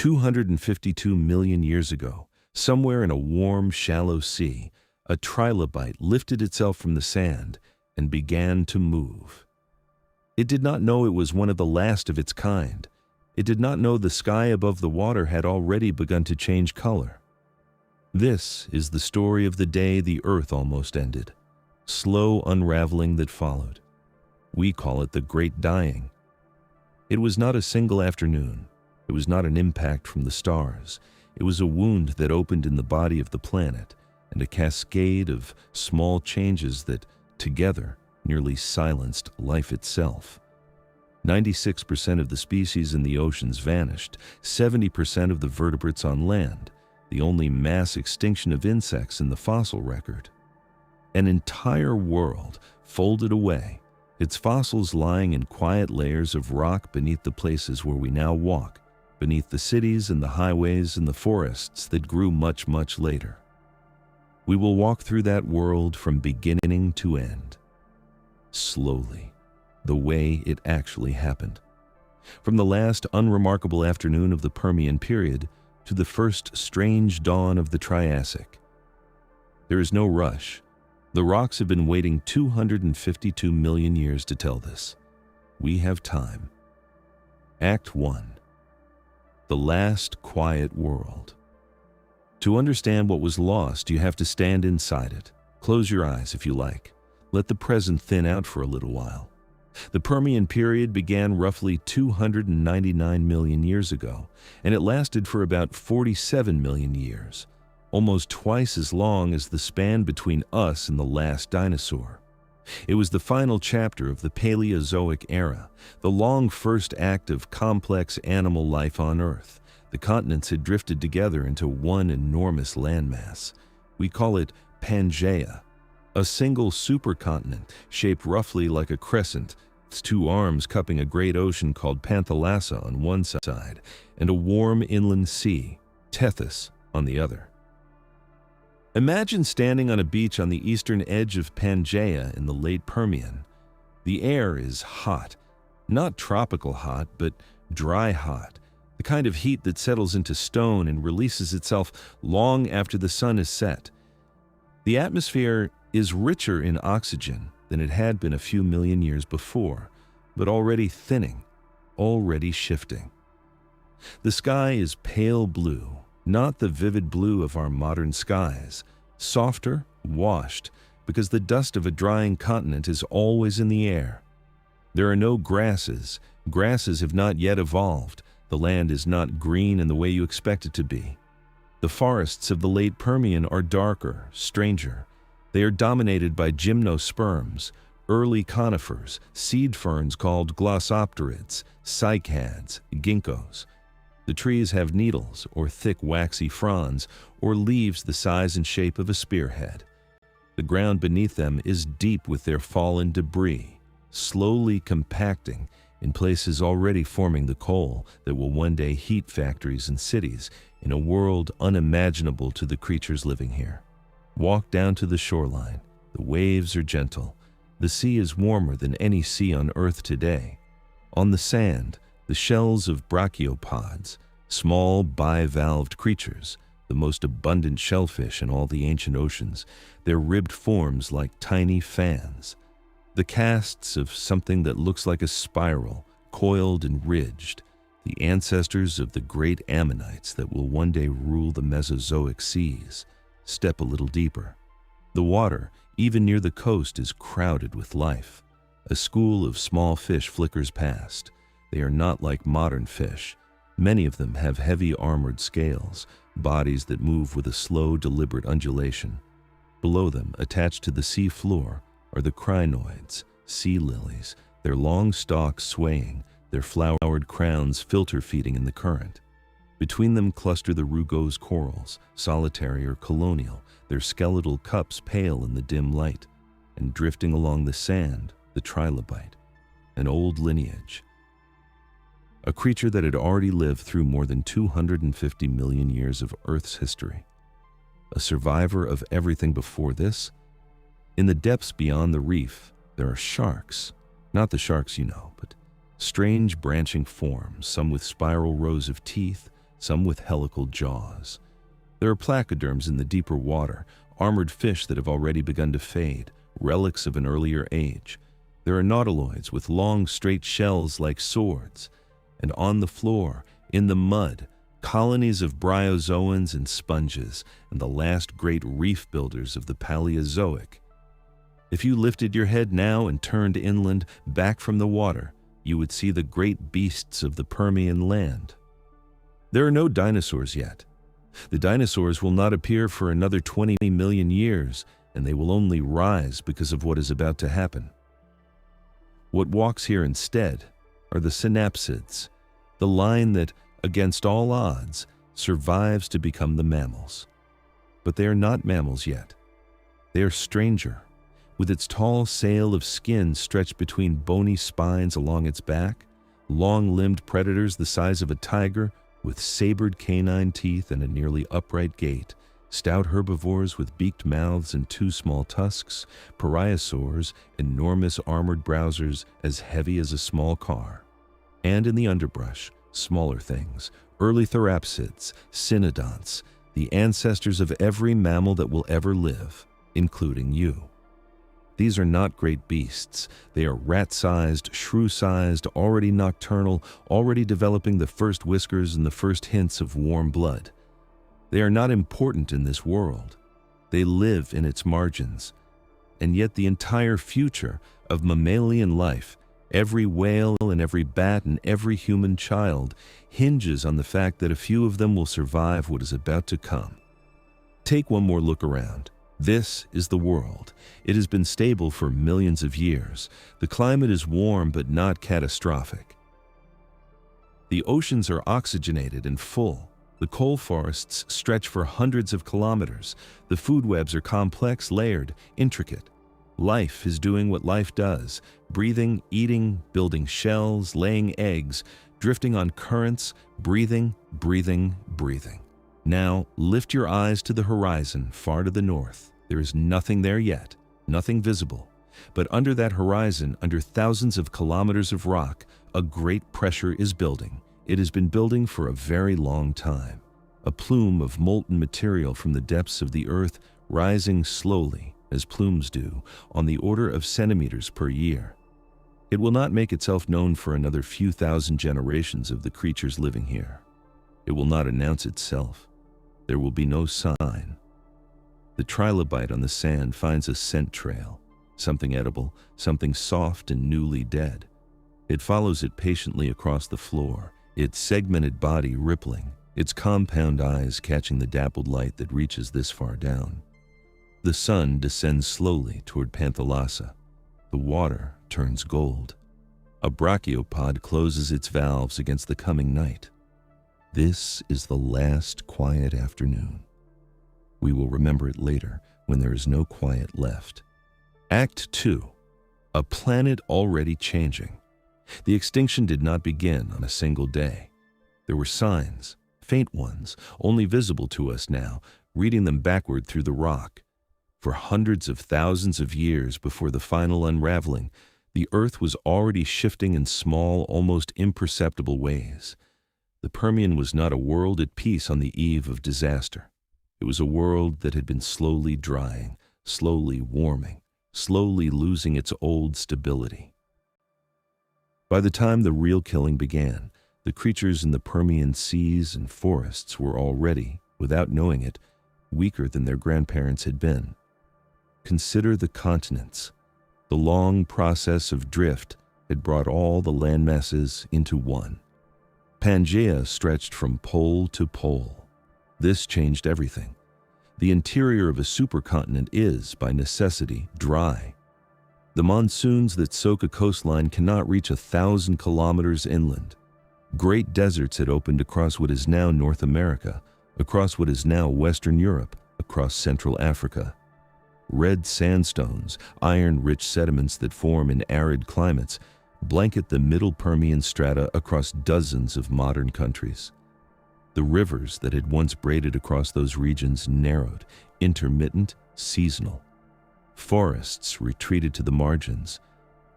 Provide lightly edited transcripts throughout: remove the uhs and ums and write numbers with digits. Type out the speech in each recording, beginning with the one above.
252 million years ago, somewhere in a warm, shallow sea, a trilobite lifted itself from the sand and began to move. It did not know it was one of the last of its kind. It did not know the sky above the water had already begun to change color. This is the story of the day the Earth almost ended, slow unraveling that followed. We call it the Great Dying. It was not a single afternoon. It was not an impact from the stars. It was a wound that opened in the body of the planet, and a cascade of small changes that, together, nearly silenced life itself. 96% of the species in the oceans vanished, 70% of the vertebrates on land, the only mass extinction of insects in the fossil record. An entire world folded away, its fossils lying in quiet layers of rock beneath the places where we now walk, beneath the cities and the highways and the forests that grew much, much later. We will walk through that world from beginning to end, slowly, the way it actually happened. From the last unremarkable afternoon of the Permian period to the first strange dawn of the Triassic. There is no rush. The rocks have been waiting 252 million years to tell this. We have time. Act 1. The last quiet world. To understand what was lost, you have to stand inside it. Close your eyes if you like. Let the present thin out for a little while. The Permian period began roughly 299 million years ago, and it lasted for about 47 million years, almost twice as long as the span between us and the last dinosaur. It was the final chapter of the Paleozoic era, the long first act of complex animal life on Earth. The continents had drifted together into one enormous landmass. We call it Pangaea, a single supercontinent shaped roughly like a crescent, its two arms cupping a great ocean called Panthalassa on one side and a warm inland sea, Tethys, on the other. Imagine standing on a beach on the eastern edge of Pangaea in the late Permian. The air is hot, not tropical hot, but dry hot, the kind of heat that settles into stone and releases itself long after the sun is set. The atmosphere is richer in oxygen than it had been a few million years before, but already thinning, already shifting. The sky is pale blue, not the vivid blue of our modern skies, softer, washed, because the dust of a drying continent is always in the air. There are no grasses. Grasses have not yet evolved. The land is not green in the way you expect it to be. The forests of the late Permian are darker, stranger. They are dominated by gymnosperms, early conifers, seed ferns called glossopterids, cycads, ginkgos. The trees have needles or thick waxy fronds or leaves the size and shape of a spearhead. The ground beneath them is deep with their fallen debris, slowly compacting in places already forming the coal that will one day heat factories and cities in a world unimaginable to the creatures living here. Walk down to the shoreline. The waves are gentle. The sea is warmer than any sea on Earth today. On the sand, the shells of brachiopods, small bivalved creatures, the most abundant shellfish in all the ancient oceans, their ribbed forms like tiny fans. The casts of something that looks like a spiral, coiled and ridged, the ancestors of the great ammonites that will one day rule the Mesozoic seas. Step a little deeper. The water, even near the coast, is crowded with life. A school of small fish flickers past. They are not like modern fish. Many of them have heavy armored scales, bodies that move with a slow, deliberate undulation. Below them, attached to the sea floor, are the crinoids, sea lilies, their long stalks swaying, their flowered crowns filter-feeding in the current. Between them cluster the rugose corals, solitary or colonial, their skeletal cups pale in the dim light, and drifting along the sand, the trilobite, an old lineage. A creature that had already lived through more than 250 million years of Earth's history. A survivor of everything before this. In the depths beyond the reef, there are sharks. Not the sharks you know, but strange branching forms, some with spiral rows of teeth, some with helical jaws. There are placoderms in the deeper water, armored fish that have already begun to fade, relics of an earlier age. There are nautiloids with long, straight shells like swords. And on the floor, in the mud, colonies of bryozoans and sponges, and the last great reef builders of the Paleozoic. If you lifted your head now and turned inland, back from the water, you would see the great beasts of the Permian land. There are no dinosaurs yet. The dinosaurs will not appear for another 20 million years, and they will only rise because of what is about to happen. What walks here instead are the synapsids, the line that, against all odds, survives to become the mammals. But they are not mammals yet. They are stranger, with its tall sail of skin stretched between bony spines along its back, long-limbed predators the size of a tiger with sabered canine teeth and a nearly upright gait, stout herbivores with beaked mouths and two small tusks, pariasaurs, enormous armored browsers as heavy as a small car. And in the underbrush, smaller things, early therapsids, cynodonts, the ancestors of every mammal that will ever live, including you. These are not great beasts. They are rat-sized, shrew-sized, already nocturnal, already developing the first whiskers and the first hints of warm blood. They are not important in this world. They live in its margins. And yet the entire future of mammalian life, every whale and every bat and every human child, hinges on the fact that a few of them will survive what is about to come. Take one more look around. This is the world. It has been stable for millions of years. The climate is warm but not catastrophic. The oceans are oxygenated and full. The coal forests stretch for hundreds of kilometers. The food webs are complex, layered, intricate. Life is doing what life does, breathing, eating, building shells, laying eggs, drifting on currents, breathing, breathing, breathing. Now, lift your eyes to the horizon, far to the north. There is nothing there yet, nothing visible. But under that horizon, under thousands of kilometers of rock, a great pressure is building. It has been building for a very long time. A plume of molten material from the depths of the earth rising slowly, as plumes do, on the order of centimeters per year. It will not make itself known for another few thousand generations of the creatures living here. It will not announce itself. There will be no sign. The trilobite on the sand finds a scent trail, something edible, something soft and newly dead. It follows it patiently across the floor, its segmented body rippling, its compound eyes catching the dappled light that reaches this far down. The sun descends slowly toward Panthalassa. The water turns gold. A brachiopod closes its valves against the coming night. This is the last quiet afternoon. We will remember it later when there is no quiet left. Act 2. A planet already changing. The extinction did not begin on a single day. There were signs, faint ones, only visible to us now, reading them backward through the rock. For hundreds of thousands of years before the final unraveling, the Earth was already shifting in small, almost imperceptible ways. The Permian was not a world at peace on the eve of disaster. It was a world that had been slowly drying, slowly warming, slowly losing its old stability. By the time the real killing began, the creatures in the Permian seas and forests were already, without knowing it, weaker than their grandparents had been. Consider the continents. The long process of drift had brought all the landmasses into one. Pangaea stretched from pole to pole. This changed everything. The interior of a supercontinent is, by necessity, dry. The monsoons that soak a coastline cannot reach 1,000 kilometers inland. Great deserts had opened across what is now North America, across what is now Western Europe, across Central Africa. Red sandstones, iron-rich sediments that form in arid climates, blanket the middle Permian strata across dozens of modern countries. The rivers that had once braided across those regions narrowed, intermittent, seasonal. Forests retreated to the margins,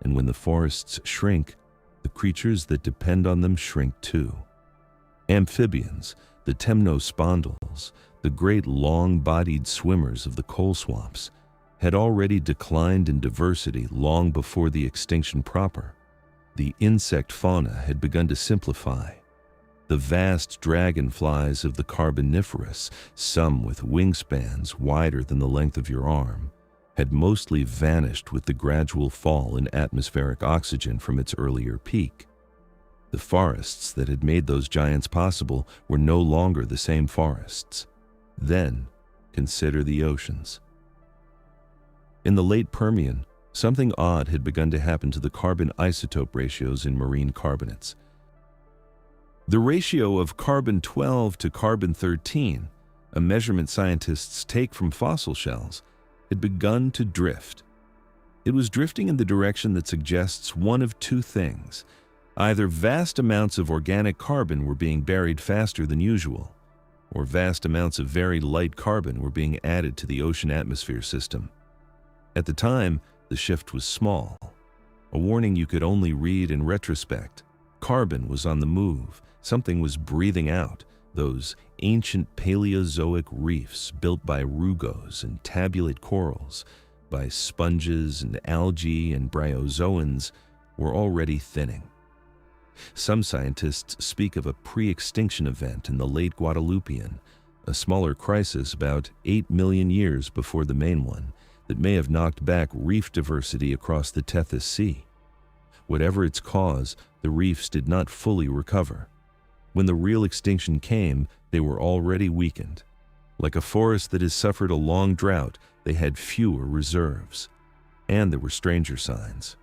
and when the forests shrink, the creatures that depend on them shrink too. Amphibians, the temnospondyls, the great long-bodied swimmers of the coal swamps, had already declined in diversity long before the extinction proper. The insect fauna had begun to simplify. The vast dragonflies of the Carboniferous, some with wingspans wider than the length of your arm, had mostly vanished with the gradual fall in atmospheric oxygen from its earlier peak. The forests that had made those giants possible were no longer the same forests. Then, consider the oceans. In the late Permian, something odd had begun to happen to the carbon isotope ratios in marine carbonates. The ratio of carbon-12 to carbon-13, a measurement scientists take from fossil shells, had begun to drift. It was drifting in the direction that suggests one of two things. Either vast amounts of organic carbon were being buried faster than usual, or vast amounts of very light carbon were being added to the ocean atmosphere system. At the time, the shift was small, a warning you could only read in retrospect. Carbon was on the move. Something was breathing out, those ancient Paleozoic reefs built by rugose and tabulate corals, by sponges and algae and bryozoans, were already thinning. Some scientists speak of a pre-extinction event in the late Guadalupian, a smaller crisis about 8 million years before the main one, that may have knocked back reef diversity across the Tethys Sea. Whatever its cause, the reefs did not fully recover. When the real extinction came, they were already weakened. Like a forest that has suffered a long drought, they had fewer reserves. And there were stranger signs.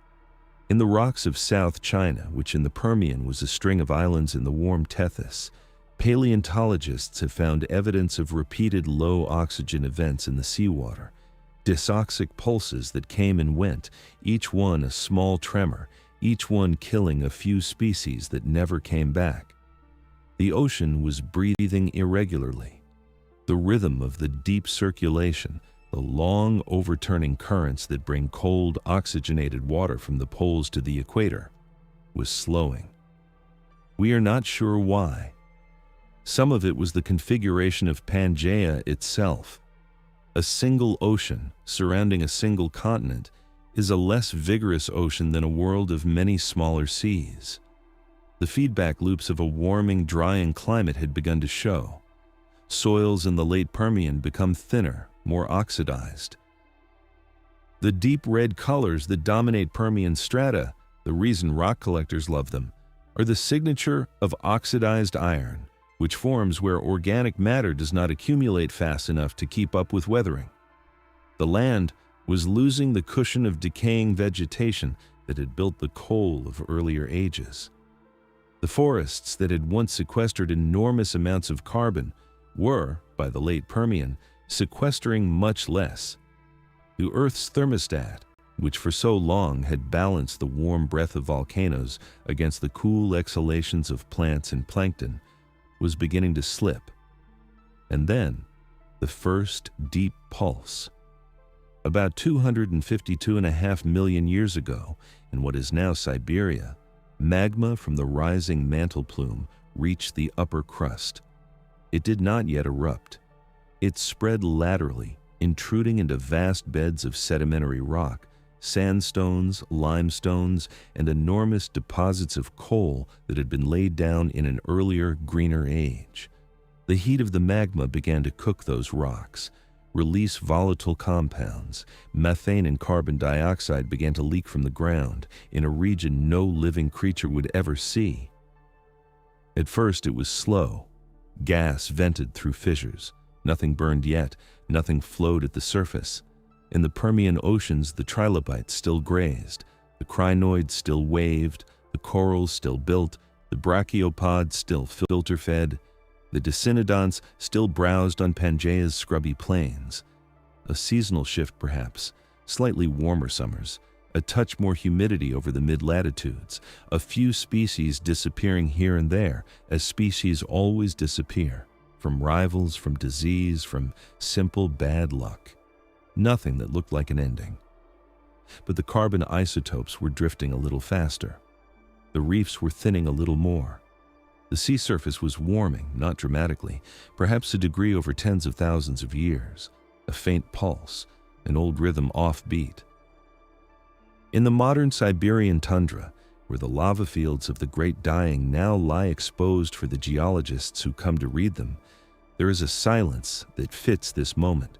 In the rocks of South China, which in the Permian was a string of islands in the warm Tethys, paleontologists have found evidence of repeated low oxygen events in the seawater, dysoxic pulses that came and went, each one a small tremor, each one killing a few species that never came back. The ocean was breathing irregularly. The rhythm of the deep circulation, the long overturning currents that bring cold, oxygenated water from the poles to the equator, was slowing. We are not sure why. Some of it was the configuration of Pangaea itself. A single ocean surrounding a single continent is a less vigorous ocean than a world of many smaller seas. The feedback loops of a warming, drying climate had begun to show. Soils in the late Permian become thinner, more oxidized. The deep red colors that dominate Permian strata, the reason rock collectors love them, are the signature of oxidized iron, which forms where organic matter does not accumulate fast enough to keep up with weathering. The land was losing the cushion of decaying vegetation that had built the coal of earlier ages. The forests that had once sequestered enormous amounts of carbon were, by the late Permian, sequestering much less. The Earth's thermostat, which for so long had balanced the warm breath of volcanoes against the cool exhalations of plants and plankton, was beginning to slip. And then, the first deep pulse. About 252.5 million years ago, in what is now Siberia, magma from the rising mantle plume reached the upper crust. It did not yet erupt. It spread laterally, intruding into vast beds of sedimentary rock, sandstones, limestones, and enormous deposits of coal that had been laid down in an earlier, greener age. The heat of the magma began to cook those rocks, release volatile compounds. Methane and carbon dioxide began to leak from the ground in a region no living creature would ever see. At first it was slow. Gas vented through fissures. Nothing burned yet. Nothing flowed at the surface. In the Permian oceans, the trilobites still grazed. The crinoids still waved. The corals still built. The brachiopods still filter-fed. The dicynodonts still browsed on Pangaea's scrubby plains. A seasonal shift perhaps, slightly warmer summers, a touch more humidity over the mid-latitudes, a few species disappearing here and there, as species always disappear, from rivals, from disease, from simple bad luck. Nothing that looked like an ending. But the carbon isotopes were drifting a little faster. The reefs were thinning a little more. The sea surface was warming, not dramatically, perhaps a degree over tens of thousands of years, a faint pulse, an old rhythm offbeat. In the modern Siberian tundra, where the lava fields of the Great Dying now lie exposed for the geologists who come to read them, there is a silence that fits this moment.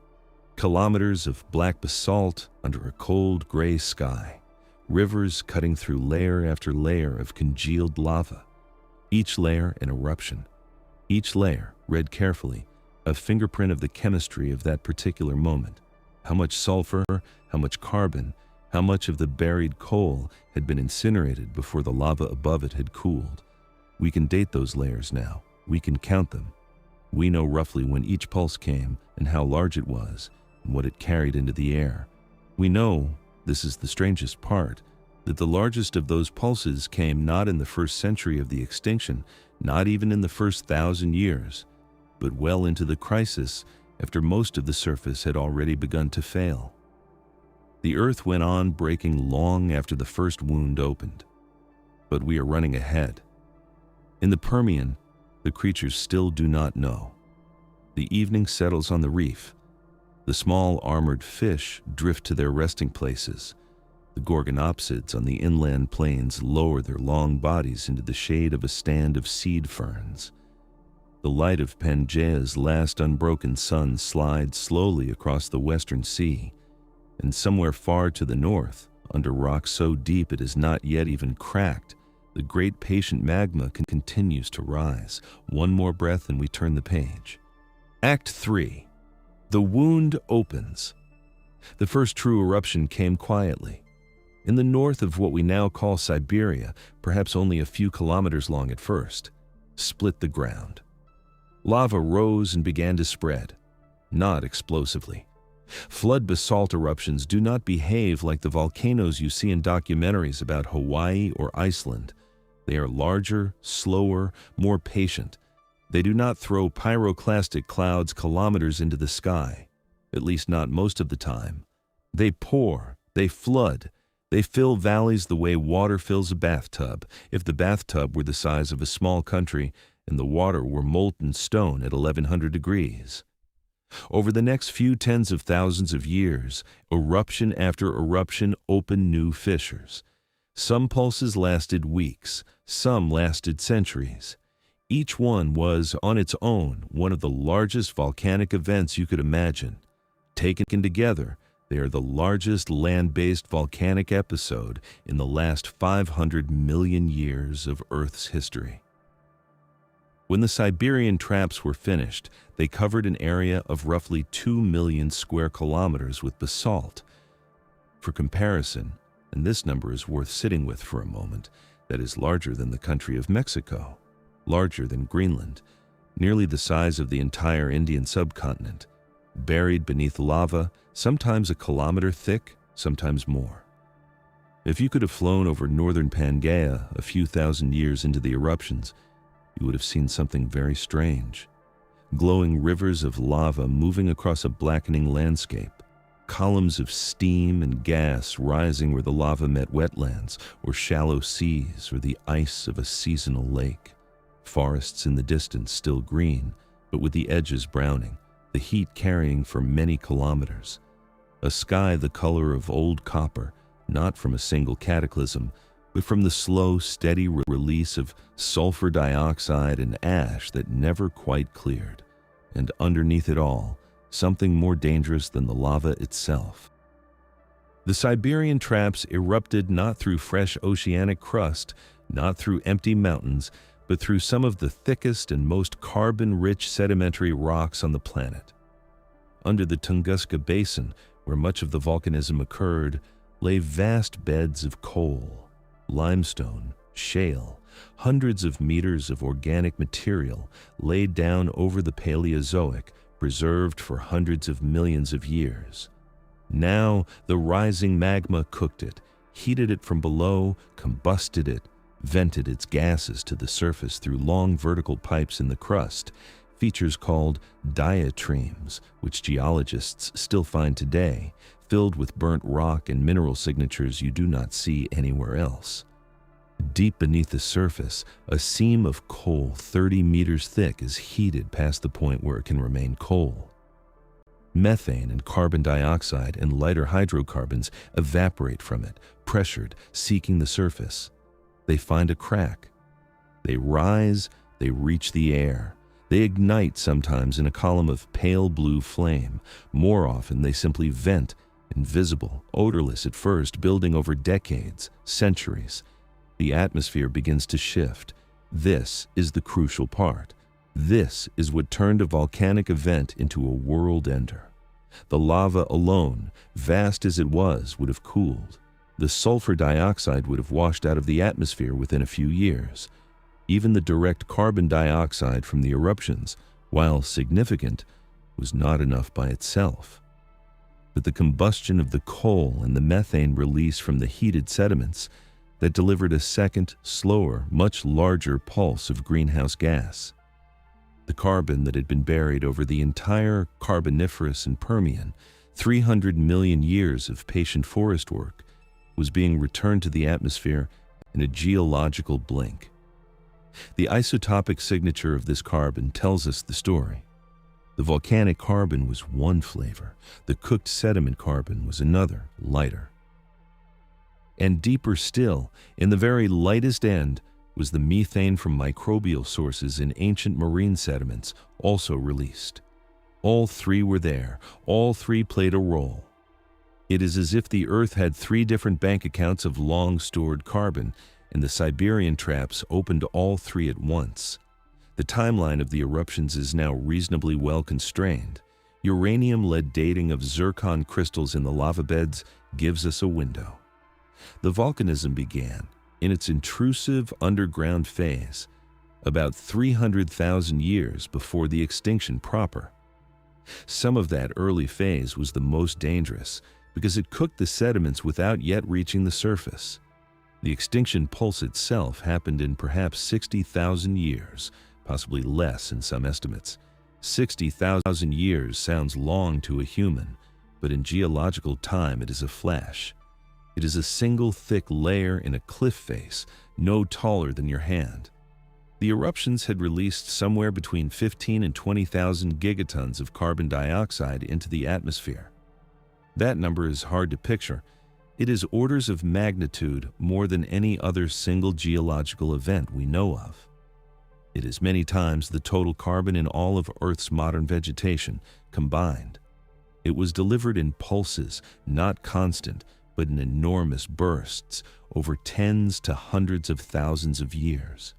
Kilometers of black basalt under a cold gray sky, rivers cutting through layer after layer of congealed lava, each layer an eruption, each layer, read carefully, a fingerprint of the chemistry of that particular moment. How much sulfur, how much carbon, how much of the buried coal had been incinerated before the lava above it had cooled. We can date those layers now. We can count them. We know roughly when each pulse came and how large it was and what it carried into the air. We know, this is the strangest part, that the largest of those pulses came not in the first century of the extinction, not even in the first 1,000 years, but well into the crisis after most of the surface had already begun to fail. The earth went on breaking long after the first wound opened. But we are running ahead. In the Permian, the creatures still do not know. The evening settles on the reef. The small armored fish drift to their resting places. The gorgonopsids on the inland plains lower their long bodies into the shade of a stand of seed ferns. The light of Pangaea's last unbroken sun slides slowly across the western sea, and somewhere far to the north, under rock so deep it is not yet even cracked, the great patient magma continues to rise. One more breath and we turn the page. Act 3. The wound opens. The first true eruption came quietly. In the north of what we now call Siberia, perhaps only a few kilometers long at first, split the ground. Lava rose and began to spread, not explosively. Flood basalt eruptions do not behave like the volcanoes you see in documentaries about Hawaii or Iceland. They are larger, slower, more patient. They do not throw pyroclastic clouds kilometers into the sky, at least not most of the time. They pour, they flood, they fill valleys the way water fills a bathtub, if the bathtub were the size of a small country and the water were molten stone at 1100 degrees. Over the next few tens of thousands of years, eruption after eruption opened new fissures. Some pulses lasted weeks, some lasted centuries. Each one was, on its own, one of the largest volcanic events you could imagine. Taken together, they are the largest land-based volcanic episode in the last 500 million years of Earth's history. When the Siberian Traps were finished, they covered an area of roughly 2 million square kilometers with basalt. For comparison, and this number is worth sitting with for a moment, that is larger than the country of Mexico, larger than Greenland, nearly the size of the entire Indian subcontinent, buried beneath lava, sometimes a kilometer thick, sometimes more. If you could have flown over northern Pangaea a few thousand years into the eruptions, you would have seen something very strange. Glowing rivers of lava moving across a blackening landscape, columns of steam and gas rising where the lava met wetlands or shallow seas or the ice of a seasonal lake. Forests in the distance still green, but with the edges browning, the heat carrying for many kilometers. A sky the color of old copper, not from a single cataclysm, but from the slow, steady release of sulfur dioxide and ash that never quite cleared. And underneath it all, something more dangerous than the lava itself. The Siberian Traps erupted not through fresh oceanic crust, not through empty mountains, but through some of the thickest and most carbon-rich sedimentary rocks on the planet. Under the Tunguska Basin, where much of the volcanism occurred, lay vast beds of coal, limestone, shale, hundreds of meters of organic material laid down over the Paleozoic, preserved for hundreds of millions of years. Now the rising magma cooked it, heated it from below, combusted it, vented its gases to the surface through long vertical pipes in the crust, features called diatremes, which geologists still find today, filled with burnt rock and mineral signatures you do not see anywhere else. Deep beneath the surface, a seam of coal 30 meters thick is heated past the point where it can remain coal. Methane and carbon dioxide and lighter hydrocarbons evaporate from it, pressured, seeking the surface. They find a crack. They rise, they reach the air. They ignite sometimes in a column of pale blue flame. More often, they simply vent, invisible, odorless at first, building over decades, centuries. The atmosphere begins to shift. This is the crucial part. This is what turned a volcanic event into a world ender. The lava alone, vast as it was, would have cooled. The sulfur dioxide would have washed out of the atmosphere within a few years. Even the direct carbon dioxide from the eruptions, while significant, was not enough by itself. But the combustion of the coal and the methane release from the heated sediments that delivered a second, slower, much larger pulse of greenhouse gas. The carbon that had been buried over the entire Carboniferous and Permian, 300 million years of patient forest work, was being returned to the atmosphere in a geological blink. The isotopic signature of this carbon tells us the story. The volcanic carbon was one flavor. The cooked sediment carbon was another, lighter. And deeper still, in the very lightest end, was the methane from microbial sources in ancient marine sediments, also released. All three were there. All three played a role. It is as if the Earth had three different bank accounts of long-stored carbon, and the Siberian Traps opened all three at once. The timeline of the eruptions is now reasonably well constrained. Uranium-led dating of zircon crystals in the lava beds gives us a window. The volcanism began, in its intrusive underground phase, about 300,000 years before the extinction proper. Some of that early phase was the most dangerous because it cooked the sediments without yet reaching the surface. The extinction pulse itself happened in perhaps 60,000 years, possibly less in some estimates. 60,000 years sounds long to a human, but in geological time it is a flash. It is a single thick layer in a cliff face, no taller than your hand. The eruptions had released somewhere between 15 and 20,000 gigatons of carbon dioxide into the atmosphere. That number is hard to picture. It is orders of magnitude more than any other single geological event we know of. It is many times the total carbon in all of Earth's modern vegetation combined. It was delivered in pulses, not constant, but in enormous bursts over tens to hundreds of thousands of years.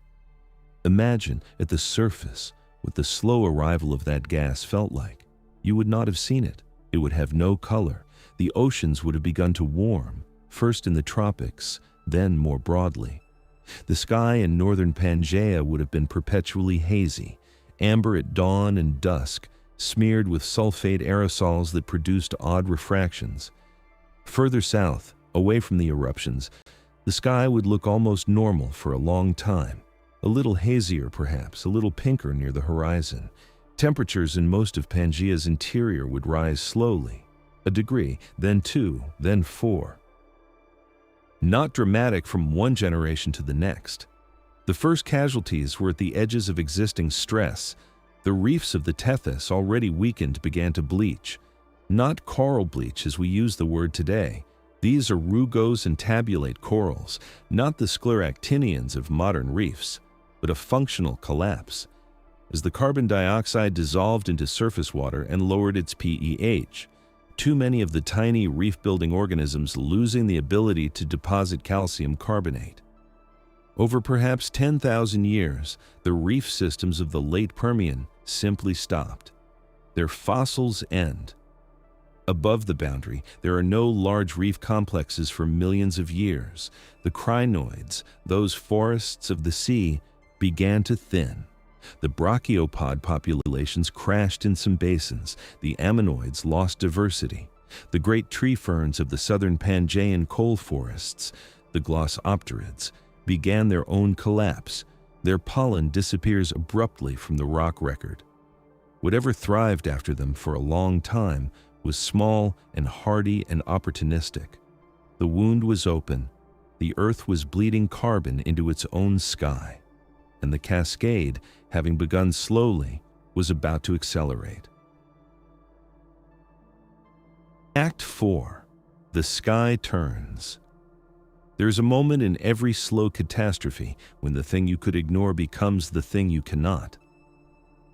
Imagine at the surface what the slow arrival of that gas felt like. You would not have seen it. It would have no color. The oceans would have begun to warm, first in the tropics, then more broadly. The sky in northern Pangaea would have been perpetually hazy, amber at dawn and dusk, smeared with sulfate aerosols that produced odd refractions. Further south, away from the eruptions, the sky would look almost normal for a long time. A little hazier perhaps, a little pinker near the horizon. Temperatures in most of Pangaea's interior would rise slowly. A degree, then 2, then 4. Not dramatic from one generation to the next. The first casualties were at the edges of existing stress. The reefs of the Tethys, already weakened, began to bleach. Not coral bleach as we use the word today. These are rugose and tabulate corals, not the scleractinians of modern reefs, but a functional collapse. As the carbon dioxide dissolved into surface water and lowered its pH, too many of the tiny reef-building organisms losing the ability to deposit calcium carbonate. Over perhaps 10,000 years, the reef systems of the late Permian simply stopped. Their fossils end. Above the boundary, there are no large reef complexes for millions of years. The crinoids, those forests of the sea, began to thin. The brachiopod populations crashed in some basins. The ammonoids lost diversity. The great tree ferns of the southern Pangaean coal forests, the glossopterids, began their own collapse. Their pollen disappears abruptly from the rock record. Whatever thrived after them for a long time was small and hardy and opportunistic. The wound was open. the Earth was bleeding carbon into its own sky, and the cascade, having begun slowly, was about to accelerate. Act 4. The sky turns. There is a moment in every slow catastrophe when the thing you could ignore becomes the thing you cannot.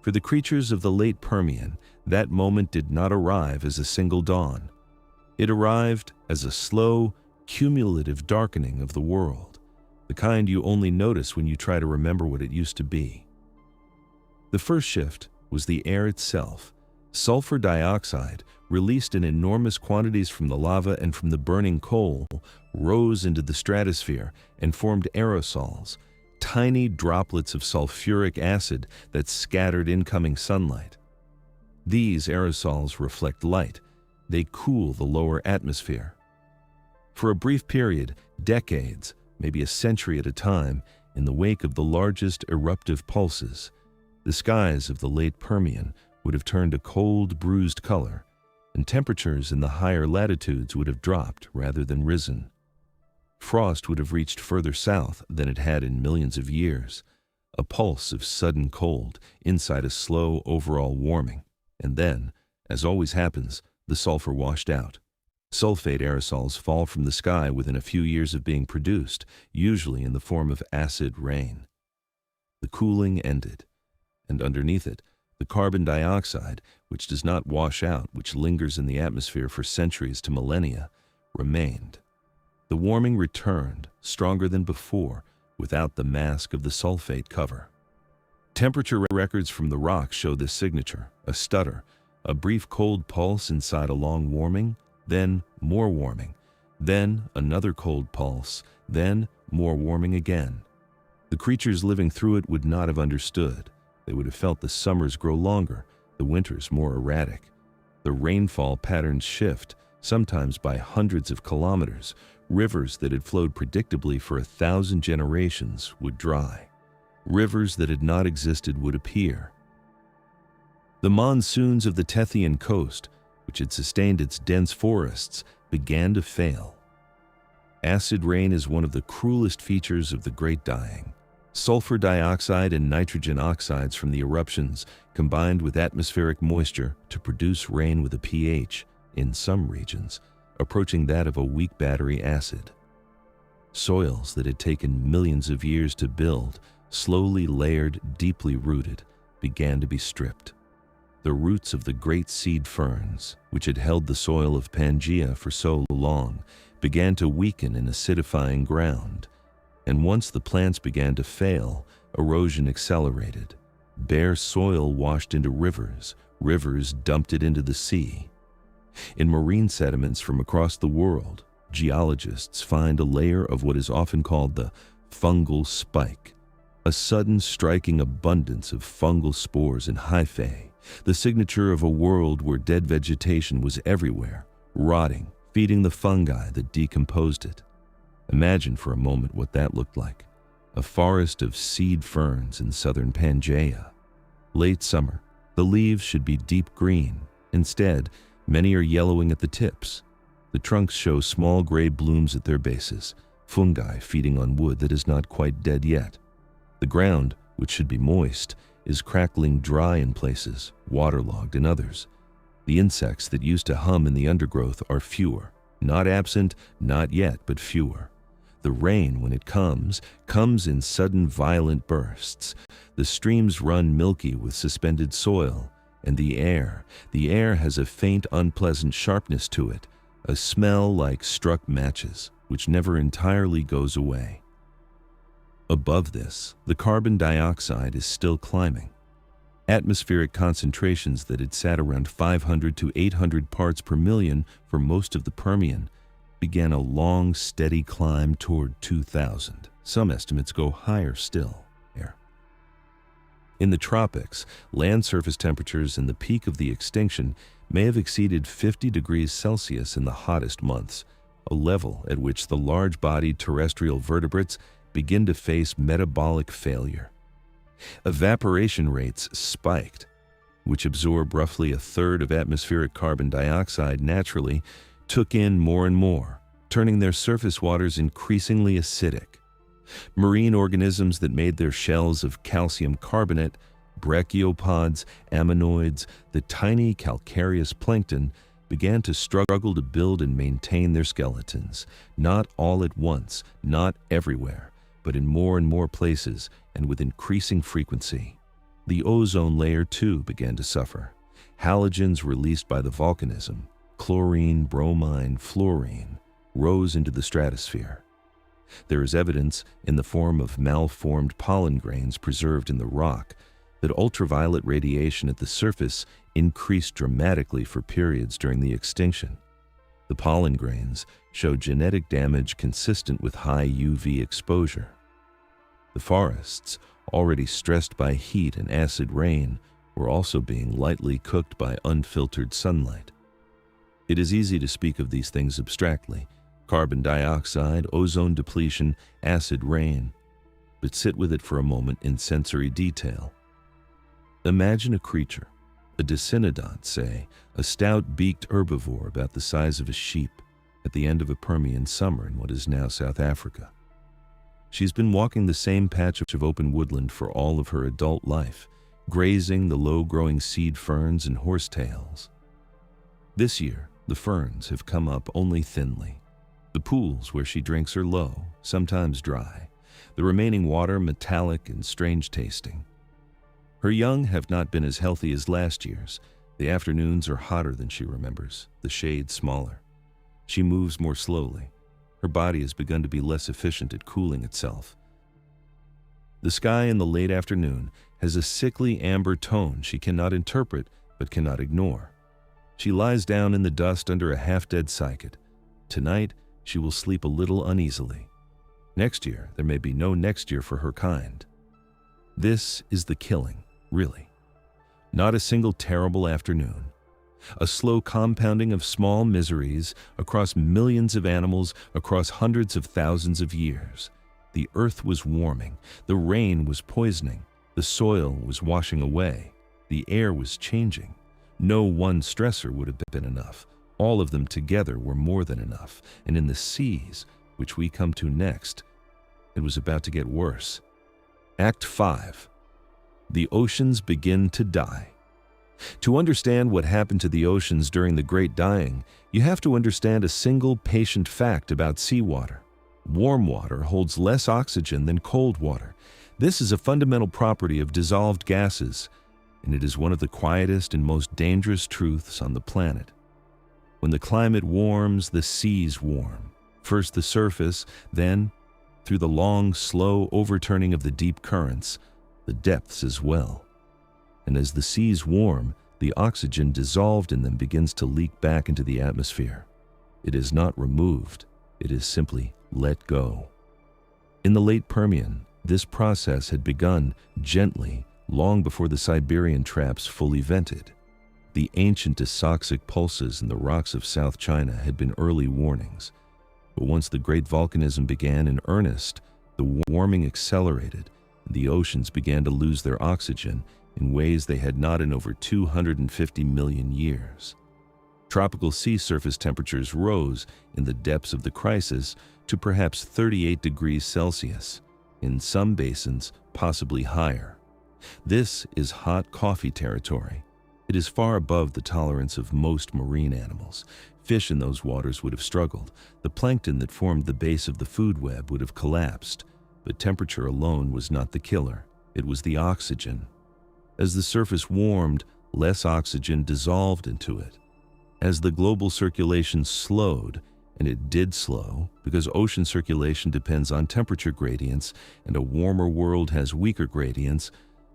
For the creatures of the late Permian, that moment did not arrive as a single dawn. It arrived as a slow, cumulative darkening of the world, the kind you only notice when you try to remember what it used to be. The first shift was the air itself. Sulfur dioxide, released in enormous quantities from the lava and from the burning coal, rose into the stratosphere and formed aerosols, tiny droplets of sulfuric acid that scattered incoming sunlight. These aerosols reflect light. They cool the lower atmosphere. For a brief period, decades, maybe a century at a time, in the wake of the largest eruptive pulses, the skies of the late Permian would have turned a cold, bruised color, and temperatures in the higher latitudes would have dropped rather than risen. Frost would have reached further south than it had in millions of years, a pulse of sudden cold inside a slow overall warming, and then, as always happens, the sulfur washed out. Sulfate aerosols fall from the sky within a few years of being produced, usually in the form of acid rain. The cooling ended, and underneath it, the carbon dioxide, which does not wash out, which lingers in the atmosphere for centuries to millennia, remained. The warming returned, stronger than before, without the mask of the sulfate cover. Temperature records from the rocks show this signature, a stutter, a brief cold pulse inside a long warming, then more warming, then another cold pulse, then more warming again. The creatures living through it would not have understood. They would have felt the summers grow longer, the winters more erratic. The rainfall patterns shift, sometimes by hundreds of kilometers. Rivers that had flowed predictably for 1,000 generations would dry. Rivers that had not existed would appear. The monsoons of the Tethyan coast, which had sustained its dense forests, began to fail. Acid rain is one of the cruelest features of the Great Dying. Sulfur dioxide and nitrogen oxides from the eruptions combined with atmospheric moisture to produce rain with a pH, in some regions, approaching that of a weak battery acid. Soils that had taken millions of years to build, slowly layered, deeply rooted, began to be stripped. The roots of the great seed ferns, which had held the soil of Pangaea for so long, began to weaken in acidifying ground. And once the plants began to fail, erosion accelerated. Bare soil washed into rivers, rivers dumped it into the sea. In marine sediments from across the world, geologists find a layer of what is often called the fungal spike, a sudden striking abundance of fungal spores and hyphae, the signature of a world where dead vegetation was everywhere, rotting, feeding the fungi that decomposed it. Imagine for a moment what that looked like. A forest of seed ferns in southern Pangaea. Late summer, the leaves should be deep green. Instead, many are yellowing at the tips. The trunks show small gray blooms at their bases, fungi feeding on wood that is not quite dead yet. The ground, which should be moist, is crackling dry in places, waterlogged in others. The insects that used to hum in the undergrowth are fewer. Not absent, not yet, but fewer. The rain, when it comes in sudden violent bursts. The streams run milky with suspended soil, and the air has a faint, unpleasant sharpness to it, a smell like struck matches, which never entirely goes away. Above this, the carbon dioxide is still climbing. Atmospheric concentrations that had sat around 500 to 800 parts per million for most of the Permian began a long, steady climb toward 2,000. Some estimates go higher still. In the tropics, land surface temperatures in the peak of the extinction may have exceeded 50 degrees Celsius in the hottest months, a level at which the large-bodied terrestrial vertebrates begin to face metabolic failure. Evaporation rates spiked, which absorb roughly a third of atmospheric carbon dioxide naturally, took in more and more, turning their surface waters increasingly acidic. Marine organisms that made their shells of calcium carbonate, brachiopods, ammonoids, the tiny calcareous plankton, began to struggle to build and maintain their skeletons, not all at once, not everywhere, but in more and more places and with increasing frequency. The ozone layer, too, began to suffer. Halogens released by the volcanism, chlorine, bromine, fluorine, rose into the stratosphere. There is evidence, in the form of malformed pollen grains preserved in the rock, that ultraviolet radiation at the surface increased dramatically for periods during the extinction. The pollen grains show genetic damage consistent with high UV exposure. The forests, already stressed by heat and acid rain, were also being lightly cooked by unfiltered sunlight. It is easy to speak of these things abstractly: carbon dioxide, ozone depletion, acid rain, but sit with it for a moment in sensory detail. Imagine a creature, a dicynodont, say, a stout-beaked herbivore about the size of a sheep, at the end of a Permian summer in what is now South Africa. She's been walking the same patch of open woodland for all of her adult life, grazing the low-growing seed ferns and horsetails. This year, the ferns have come up only thinly. The pools where she drinks are low, sometimes dry, the remaining water metallic and strange tasting. Her young have not been as healthy as last year's. The afternoons are hotter than she remembers, the shade smaller. She moves more slowly. Her body has begun to be less efficient at cooling itself. The sky in the late afternoon has a sickly amber tone she cannot interpret but cannot ignore. She lies down in the dust under a half-dead cycad. Tonight, she will sleep a little uneasily. Next year, there may be no next year for her kind. This is the killing, really. Not a single terrible afternoon. A slow compounding of small miseries across millions of animals, across hundreds of thousands of years. The earth was warming, the rain was poisoning, the soil was washing away, the air was changing. No one stressor would have been enough. All of them together were more than enough. And in the seas, which we come to next, it was about to get worse. Act 5. The oceans begin to die. To understand what happened to the oceans during the Great Dying, you have to understand a single patient fact about seawater. Warm water holds less oxygen than cold water. This is a fundamental property of dissolved gases, and it is one of the quietest and most dangerous truths on the planet. When the climate warms, the seas warm. First the surface, then, through the long, slow overturning of the deep currents, the depths as well. And as the seas warm, the oxygen dissolved in them begins to leak back into the atmosphere. It is not removed, it is simply let go. In the late Permian, this process had begun gently long before the Siberian Traps fully vented. The ancient disoxic pulses in the rocks of South China had been early warnings. But once the great volcanism began in earnest, the warming accelerated, and the oceans began to lose their oxygen in ways they had not in over 250 million years. Tropical sea surface temperatures rose in the depths of the crisis to perhaps 38 degrees Celsius, in some basins possibly higher. This is hot coffee territory. It is far above the tolerance of most marine animals. Fish in those waters would have struggled. The plankton that formed the base of the food web would have collapsed. But temperature alone was not the killer. It was the oxygen. As the surface warmed, less oxygen dissolved into it. As the global circulation slowed, and it did slow because ocean circulation depends on temperature gradients and a warmer world has weaker gradients,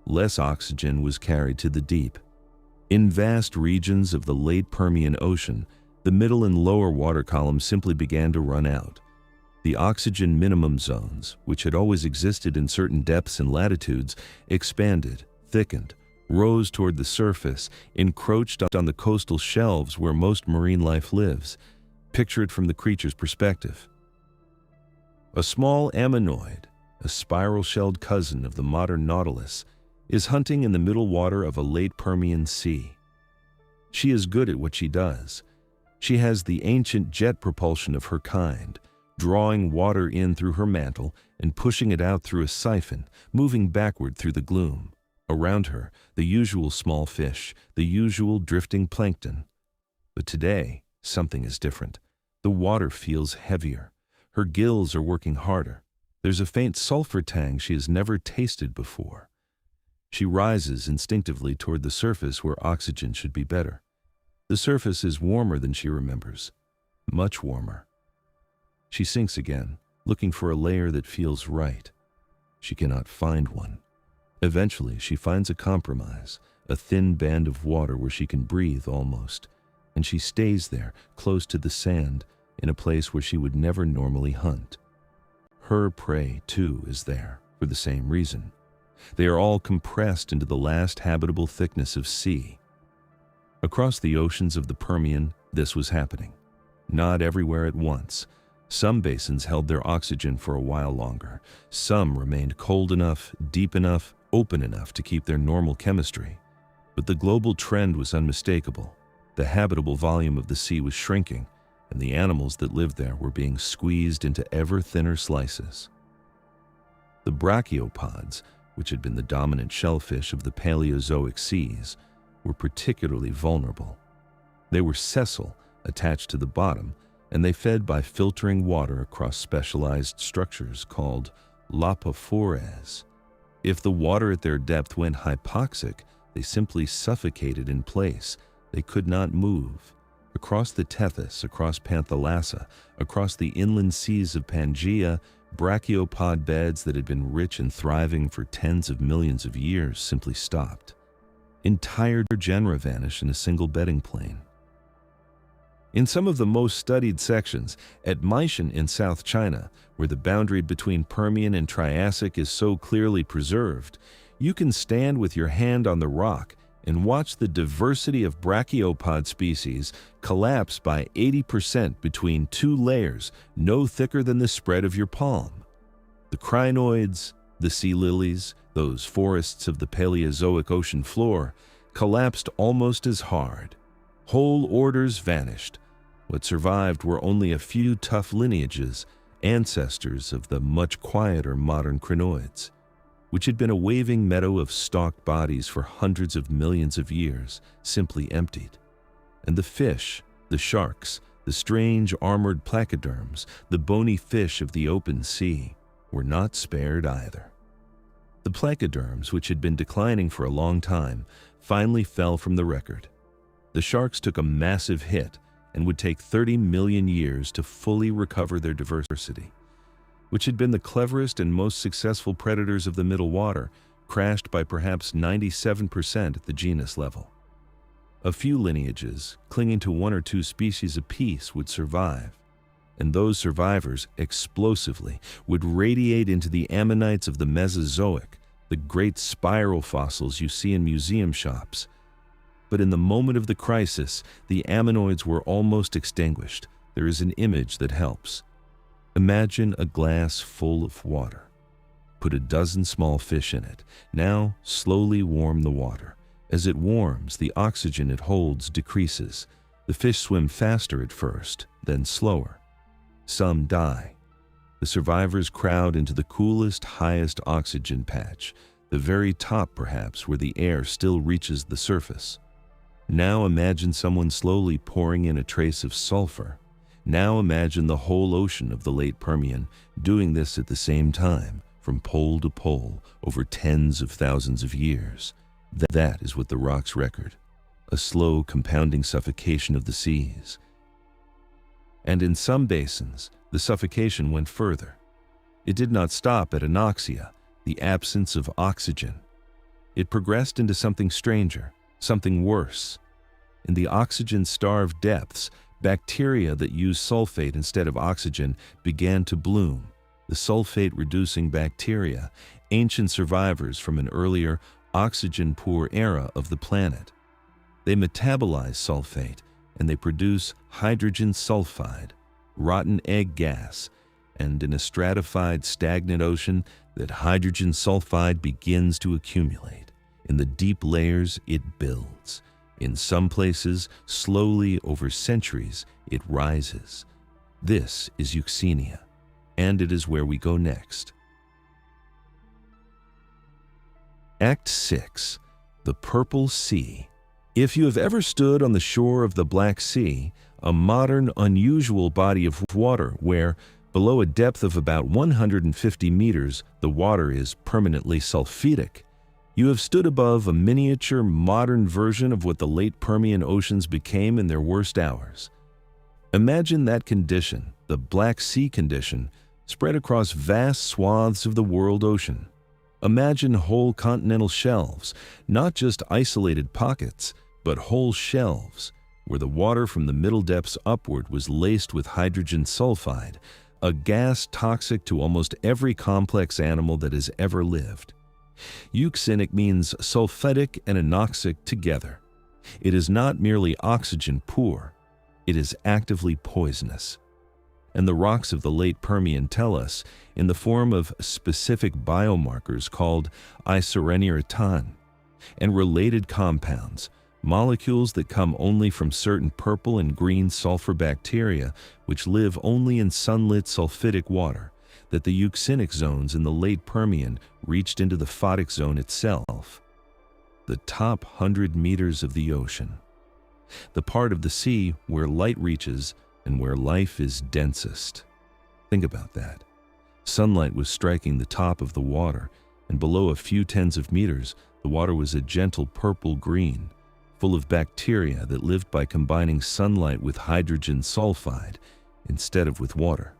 less oxygen was carried to the deep. In vast regions of the late Permian Ocean, the middle and lower water columns simply began to run out. The oxygen minimum zones, which had always existed in certain depths and latitudes, expanded, thickened, rose toward the surface, encroached on the coastal shelves where most marine life lives. Picture it from the creature's perspective. A small ammonoid, a spiral-shelled cousin of the modern nautilus, is hunting in the middle water of a late Permian sea. She is good at what she does. She has the ancient jet propulsion of her kind, drawing water in through her mantle and pushing it out through a siphon, moving backward through the gloom. Around her, the usual small fish, the usual drifting plankton. But today, something is different. The water feels heavier. Her gills are working harder. There's a faint sulfur tang she has never tasted before. She rises instinctively toward the surface where oxygen should be better. The surface is warmer than she remembers, much warmer. She sinks again, looking for a layer that feels right. She cannot find one. Eventually, she finds a compromise, a thin band of water where she can breathe almost, and she stays there, close to the sand, in a place where she would never normally hunt. Her prey, too, is there, for the same reason. They are all compressed into the last habitable thickness of sea. Across the oceans of the Permian, this was happening. Not everywhere at once. Some basins held their oxygen for a while longer. Some remained cold enough, deep enough, open enough to keep their normal chemistry. But the global trend was unmistakable. The habitable volume of the sea was shrinking, and the animals that lived there were being squeezed into ever thinner slices. The brachiopods, which had been the dominant shellfish of the Paleozoic seas, were particularly vulnerable. They were sessile, attached to the bottom, and they fed by filtering water across specialized structures called lapophores. If the water at their depth went hypoxic, they simply suffocated in place. They could not move. Across the Tethys, across Panthalassa, across the inland seas of Pangaea, brachiopod beds that had been rich and thriving for tens of millions of years simply stopped. Entire genera vanished in a single bedding plane. In some of the most studied sections, at Meishan in South China, where the boundary between Permian and Triassic is so clearly preserved, you can stand with your hand on the rock and watch the diversity of brachiopod species collapse by 80% between two layers no thicker than the spread of your palm. The crinoids, the sea lilies, those forests of the Paleozoic ocean floor, collapsed almost as hard. Whole orders vanished. What survived were only a few tough lineages, ancestors of the much quieter modern crinoids, which had been a waving meadow of stalked bodies for hundreds of millions of years, simply emptied. And the fish, the sharks, the strange armored placoderms, the bony fish of the open sea, were not spared either. The placoderms, which had been declining for a long time, finally fell from the record. The sharks took a massive hit and would take 30 million years to fully recover their diversity, which had been the cleverest and most successful predators of the middle water, crashed by perhaps 97% at the genus level. A few lineages, clinging to one or two species apiece, would survive, and those survivors, explosively, would radiate into the ammonites of the Mesozoic, the great spiral fossils you see in museum shops. But in the moment of the crisis, the ammonoids were almost extinguished. There is an image that helps. Imagine a glass full of water. Put a dozen small fish in it. Now, slowly warm the water. As it warms, the oxygen it holds decreases. The fish swim faster at first, then slower. Some die. The survivors crowd into the coolest, highest oxygen patch, the very top perhaps, where the air still reaches the surface. Now imagine someone slowly pouring in a trace of sulfur. Now imagine the whole ocean of the late Permian doing this at the same time, from pole to pole, over tens of thousands of years. That is what the rocks record, a slow compounding suffocation of the seas. And in some basins, the suffocation went further. It did not stop at anoxia, the absence of oxygen. It progressed into something stranger, something worse. In the oxygen-starved depths, bacteria that use sulfate instead of oxygen began to bloom. The sulfate-reducing bacteria, ancient survivors from an earlier oxygen-poor era of the planet. They metabolize sulfate, and they produce hydrogen sulfide, rotten egg gas, and in a stratified, stagnant ocean, that hydrogen sulfide begins to accumulate. In the deep layers, it builds. In some places, slowly over centuries, it rises. This is Euxenia, and it is where we go next. Act 6. The Purple Sea. If you have ever stood on the shore of the Black Sea, a modern, unusual body of water where, below a depth of about 150 meters, the water is permanently sulfidic, you have stood above a miniature, modern version of what the late Permian oceans became in their worst hours. Imagine that condition, the Black Sea condition, spread across vast swaths of the world ocean. Imagine whole continental shelves, not just isolated pockets, but whole shelves, where the water from the middle depths upward was laced with hydrogen sulfide, a gas toxic to almost every complex animal that has ever lived. Euxinic means sulfidic and anoxic together. It is not merely oxygen poor, it is actively poisonous. And the rocks of the late Permian tell us, in the form of specific biomarkers called isorenyretin, and related compounds, molecules that come only from certain purple and green sulfur bacteria which live only in sunlit sulfidic water, that the euxinic zones in the late Permian reached into the photic zone itself, the top 100 meters of the ocean, the part of the sea where light reaches and where life is densest. Think about that. Sunlight was striking the top of the water, and below a few tens of meters, the water was a gentle purple-green, full of bacteria that lived by combining sunlight with hydrogen sulfide instead of with water.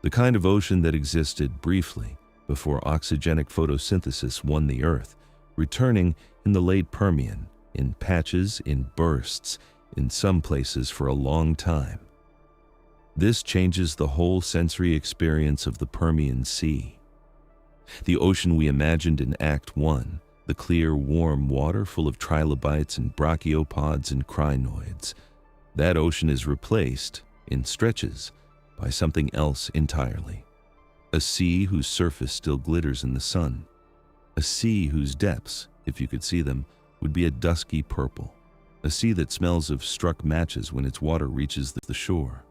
The kind of ocean that existed briefly before oxygenic photosynthesis won the Earth, returning in the late Permian, in patches, in bursts, in some places for a long time. This changes the whole sensory experience of the Permian Sea. The ocean we imagined in Act 1, the clear, warm water full of trilobites and brachiopods and crinoids, that ocean is replaced, in stretches, by something else entirely. A sea whose surface still glitters in the sun. A sea whose depths, if you could see them, would be a dusky purple. A sea that smells of struck matches when its water reaches the shore.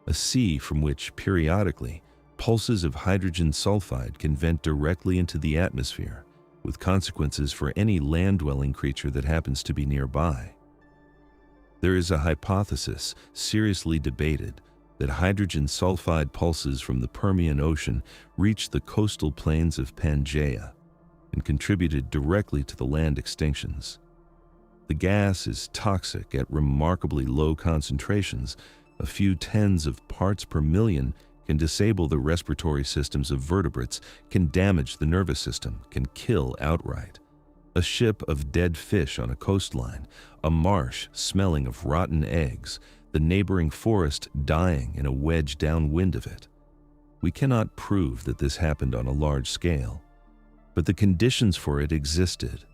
A sea from which, periodically, pulses of hydrogen sulfide can vent directly into the atmosphere, with consequences for any land-dwelling creature that happens to be nearby. There is a hypothesis, seriously debated, that hydrogen sulfide pulses from the Permian Ocean reached the coastal plains of Pangaea and contributed directly to the land extinctions. The gas is toxic at remarkably low concentrations. A few tens of parts per million can disable the respiratory systems of vertebrates, can damage the nervous system, can kill outright. A ship of dead fish on a coastline, a marsh smelling of rotten eggs, the neighboring forest dying in a wedge downwind of it. We cannot prove that this happened on a large scale, but the conditions for it existed.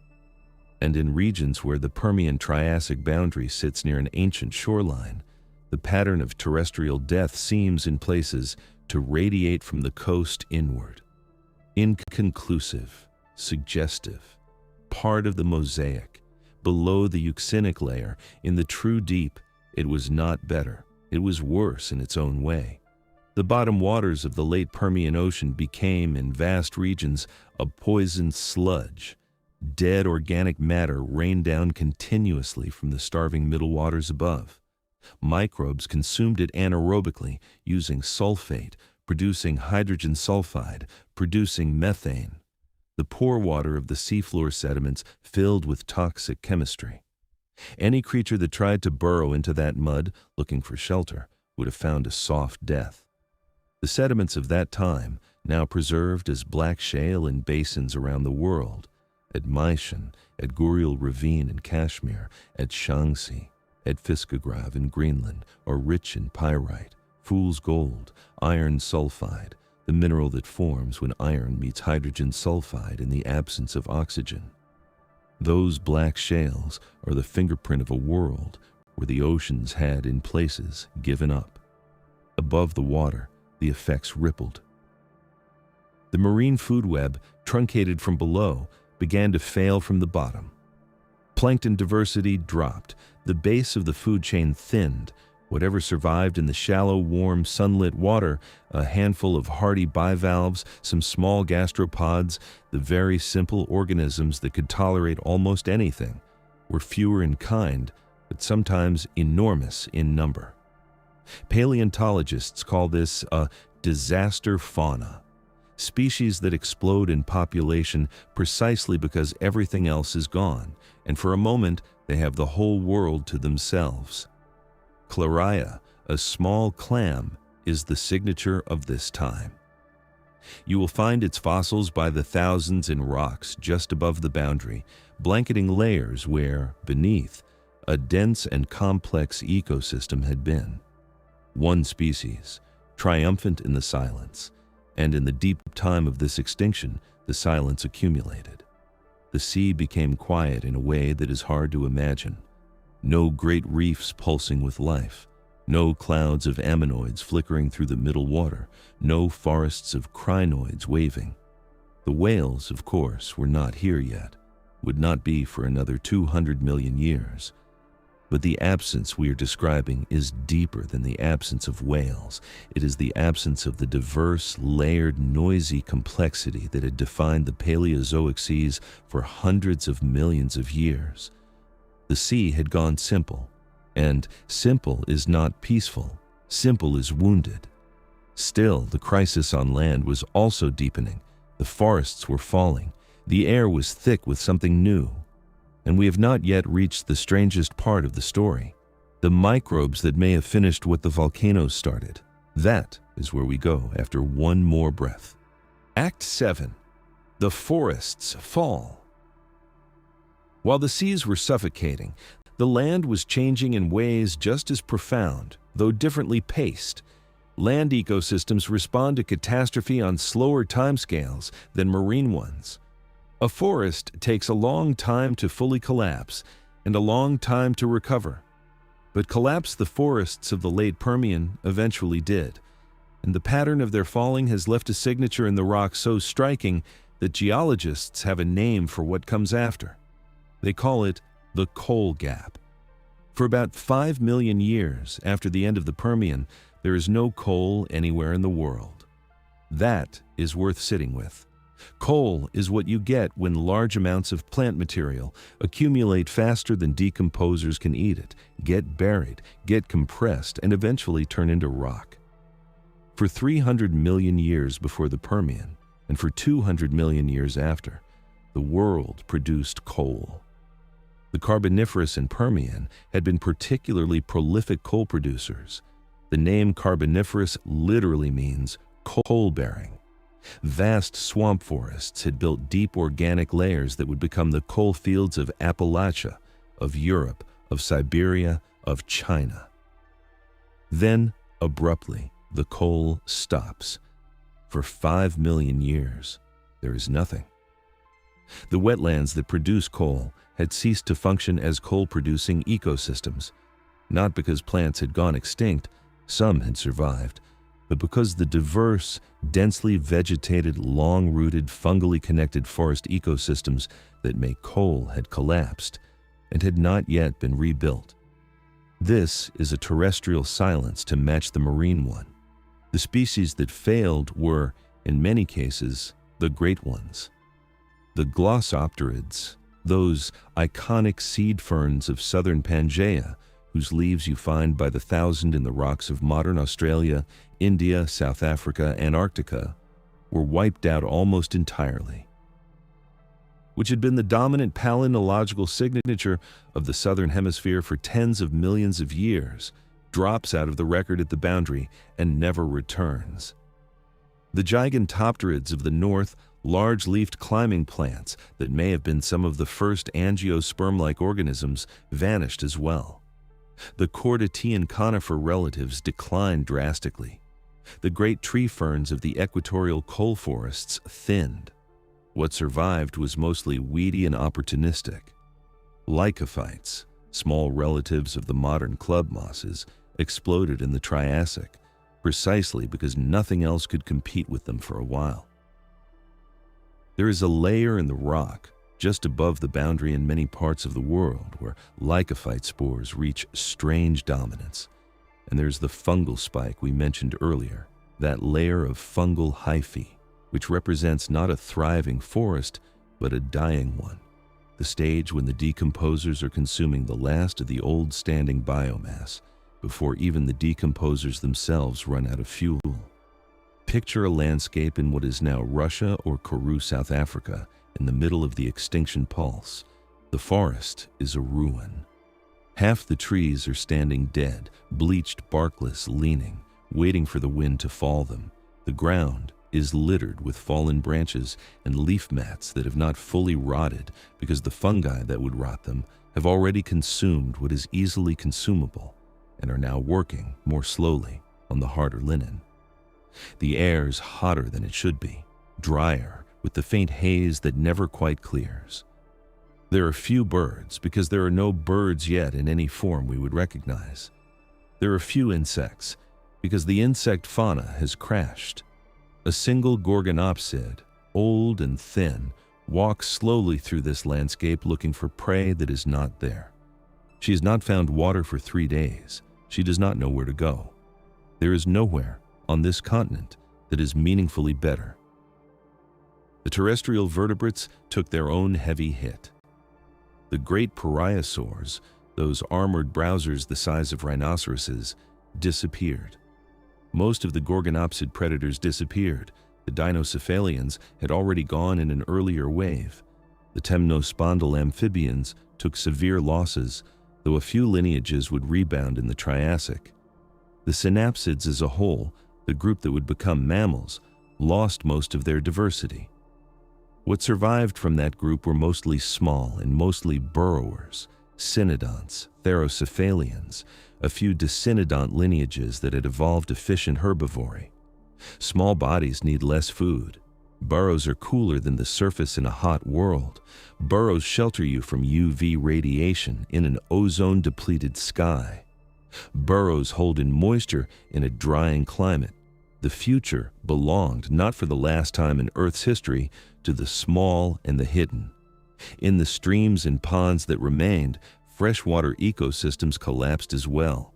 And in regions where the Permian-Triassic boundary sits near an ancient shoreline, the pattern of terrestrial death seems in places to radiate from the coast inward. Inconclusive, suggestive, part of the mosaic. Below the euxinic layer, in the true deep, it was not better. It was worse in its own way. The bottom waters of the late Permian Ocean became, in vast regions, a poisoned sludge. Dead organic matter rained down continuously from the starving middle waters above. Microbes consumed it anaerobically, using sulfate, producing hydrogen sulfide, producing methane. The pore water of the seafloor sediments filled with toxic chemistry. Any creature that tried to burrow into that mud, looking for shelter, would have found a soft death. The sediments of that time, now preserved as black shale in basins around the world, at Maishan, at Guriel Ravine in Kashmir, at Shaanxi, at Fiskograve in Greenland, are rich in pyrite, fool's gold, iron sulfide, the mineral that forms when iron meets hydrogen sulfide in the absence of oxygen. Those black shales are the fingerprint of a world where the oceans had, in places, given up. Above the water, the effects rippled. The marine food web, truncated from below, began to fail from the bottom. Plankton diversity dropped. The base of the food chain thinned. Whatever survived in the shallow, warm, sunlit water, a handful of hardy bivalves, some small gastropods, the very simple organisms that could tolerate almost anything, were fewer in kind, but sometimes enormous in number. Paleontologists call this a disaster fauna, species that explode in population precisely because everything else is gone, and for a moment they have the whole world to themselves. Chloria, a small clam, is the signature of this time. You will find its fossils by the thousands in rocks just above the boundary, blanketing layers where, beneath, a dense and complex ecosystem had been. One species, triumphant in the silence, and in the deep time of this extinction, the silence accumulated. The sea became quiet in a way that is hard to imagine. No great reefs pulsing with life, no clouds of ammonoids flickering through the middle water, no forests of crinoids waving. The whales, of course, were not here yet, would not be for another 200 million years. But the absence we are describing is deeper than the absence of whales. It is the absence of the diverse, layered, noisy complexity that had defined the Paleozoic seas for hundreds of millions of years. The sea had gone simple, and simple is not peaceful. Simple is wounded. Still, the crisis on land was also deepening. The forests were falling. The air was thick with something new. And we have not yet reached the strangest part of the story, the microbes that may have finished what the volcanoes started. That is where we go after one more breath. Act 7. The forests fall. While the seas were suffocating, the land was changing in ways just as profound, though differently paced. Land ecosystems respond to catastrophe on slower timescales than marine ones. A forest takes a long time to fully collapse and a long time to recover. But collapse the forests of the late Permian eventually did, and the pattern of their falling has left a signature in the rock so striking that geologists have a name for what comes after. They call it the coal gap. For about 5 million years after the end of the Permian, there is no coal anywhere in the world. That is worth sitting with. Coal is what you get when large amounts of plant material accumulate faster than decomposers can eat it, get buried, get compressed, and eventually turn into rock. For 300 million years before the Permian, and for 200 million years after, the world produced coal. The Carboniferous and Permian had been particularly prolific coal producers. The name Carboniferous literally means coal-bearing. Vast swamp forests had built deep organic layers that would become the coal fields of Appalachia, of Europe, of Siberia, of China. Then, abruptly, the coal stops. For 5 million years, there is nothing. The wetlands that produce coal had ceased to function as coal-producing ecosystems, not because plants had gone extinct, some had survived, but because the diverse, densely vegetated, long-rooted, fungally connected forest ecosystems that make coal had collapsed and had not yet been rebuilt. This is a terrestrial silence to match the marine one. The species that failed were, in many cases, the great ones. The glossopterids, those iconic seed ferns of southern Pangaea, whose leaves you find by the thousand in the rocks of modern Australia, India, South Africa, Antarctica, were wiped out almost entirely. Which had been the dominant paleontological signature of the southern hemisphere for tens of millions of years, drops out of the record at the boundary and never returns. The gigantopterids of the north, large-leafed climbing plants that may have been some of the first angiosperm-like organisms, vanished as well. The Cordycean conifer relatives declined drastically. The great tree ferns of the equatorial coal forests thinned. What survived was mostly weedy and opportunistic. Lycophytes, small relatives of the modern club mosses, exploded in the Triassic, precisely because nothing else could compete with them for a while. There is a layer in the rock, just above the boundary in many parts of the world where lycophyte spores reach strange dominance. And there's the fungal spike we mentioned earlier, that layer of fungal hyphae, which represents not a thriving forest, but a dying one, the stage when the decomposers are consuming the last of the old standing biomass before even the decomposers themselves run out of fuel. Picture a landscape in what is now Russia or Kourou, South Africa, in the middle of the extinction pulse. The forest is a ruin. Half the trees are standing dead, bleached, barkless, leaning, waiting for the wind to fall them. The ground is littered with fallen branches and leaf mats that have not fully rotted because the fungi that would rot them have already consumed what is easily consumable and are now working more slowly on the harder linen. The air's hotter than it should be, drier, with the faint haze that never quite clears. There are few birds because there are no birds yet in any form we would recognize. There are few insects because the insect fauna has crashed. A single gorgonopsid, old and thin, walks slowly through this landscape looking for prey that is not there. She has not found water for 3 days. She does not know where to go. There is nowhere on this continent that is meaningfully better. The terrestrial vertebrates took their own heavy hit. The great pariasaurs, those armored browsers the size of rhinoceroses, disappeared. Most of the gorgonopsid predators disappeared. The dinocephalians had already gone in an earlier wave. The temnospondyle amphibians took severe losses, though a few lineages would rebound in the Triassic. The synapsids as a whole, the group that would become mammals, lost most of their diversity. What survived from that group were mostly small and mostly burrowers, cynodonts, therocephalians, a few dicynodont lineages that had evolved efficient herbivory. Small bodies need less food. Burrows are cooler than the surface in a hot world. Burrows shelter you from UV radiation in an ozone-depleted sky. Burrows hold in moisture in a drying climate. The future belonged, not for the last time in Earth's history, to the small and the hidden. In the streams and ponds that remained, freshwater ecosystems collapsed as well.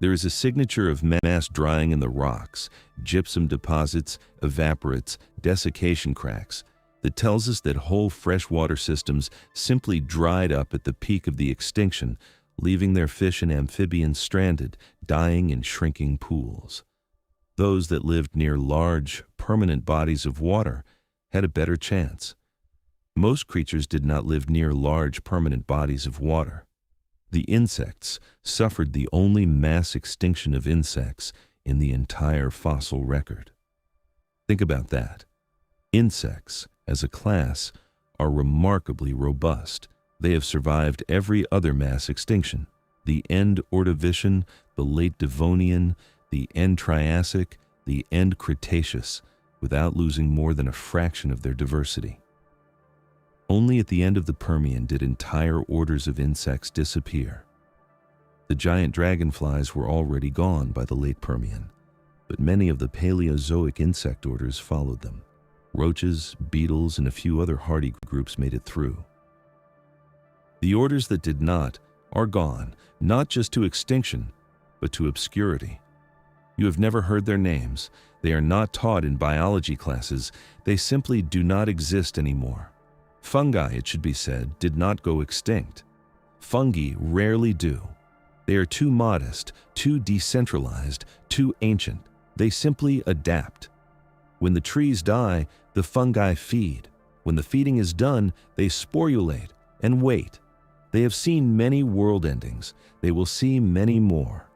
There is a signature of mass drying in the rocks, gypsum deposits, evaporates, desiccation cracks, that tells us that whole freshwater systems simply dried up at the peak of the extinction, leaving their fish and amphibians stranded, dying in shrinking pools. Those that lived near large, permanent bodies of water had a better chance. Most creatures did not live near large, permanent bodies of water. The insects suffered the only mass extinction of insects in the entire fossil record. Think about that. Insects, as a class, are remarkably robust. They have survived every other mass extinction, the end Ordovician, the late Devonian, the end Triassic, the end Cretaceous, without losing more than a fraction of their diversity. Only at the end of the Permian did entire orders of insects disappear. The giant dragonflies were already gone by the late Permian, but many of the Paleozoic insect orders followed them. Roaches, beetles, and a few other hardy groups made it through. The orders that did not are gone, not just to extinction, but to obscurity. You have never heard their names. They are not taught in biology classes. They simply do not exist anymore. Fungi, it should be said, did not go extinct. Fungi rarely do. They are too modest, too decentralized, too ancient. They simply adapt. When the trees die, the fungi feed. When the feeding is done, they sporulate and wait. They have seen many world endings. They will see many more.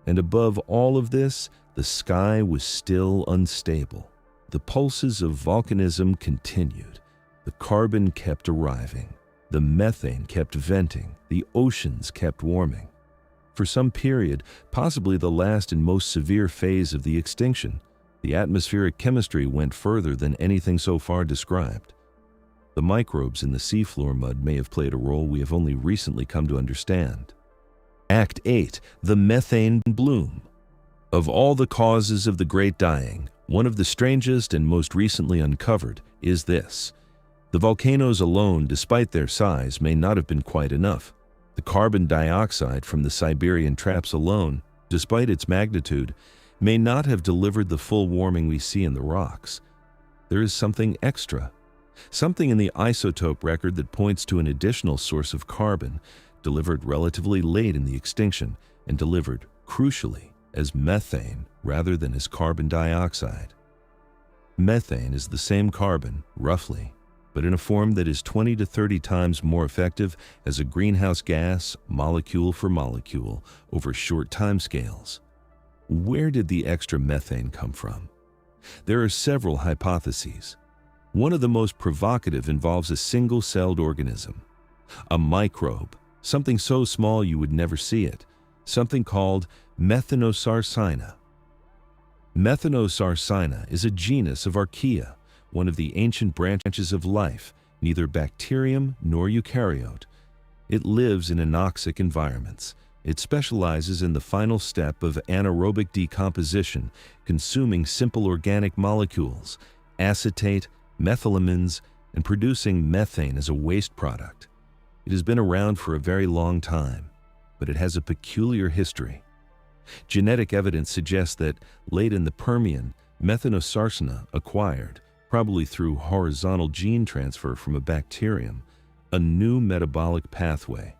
And above all of this, the sky was still unstable. The pulses of volcanism continued. The carbon kept arriving. The methane kept venting. The oceans kept warming. For some period, possibly the last and most severe phase of the extinction, the atmospheric chemistry went further than anything so far described. The microbes in the seafloor mud may have played a role we have only recently come to understand. Act 8. The methane bloom. Of all the causes of the Great Dying, one of the strangest and most recently uncovered is this: The volcanoes alone, despite their size, may not have been quite enough. The carbon dioxide from the Siberian Traps alone, despite its magnitude, may not have delivered the full warming we see in the rocks. There is something extra, something in the isotope record that points to an additional source of carbon, delivered relatively late in the extinction and delivered, crucially, as methane rather than as carbon dioxide. Methane is the same carbon, roughly, but in a form that is 20 to 30 times more effective as a greenhouse gas, molecule for molecule, over short timescales. Where did the extra methane come from? There are several hypotheses. One of the most provocative involves a single-celled organism, a microbe, something so small you would never see it, something called Methanosarcina. Methanosarcina is a genus of archaea, one of the ancient branches of life, neither bacterium nor eukaryote. It lives in anoxic environments. It specializes in the final step of anaerobic decomposition, consuming simple organic molecules, acetate, methylamines, and producing methane as a waste product. It has been around for a very long time, but it has a peculiar history. Genetic evidence suggests that, late in the Permian, Methanosarcina acquired, probably through horizontal gene transfer from a bacterium, a new metabolic pathway,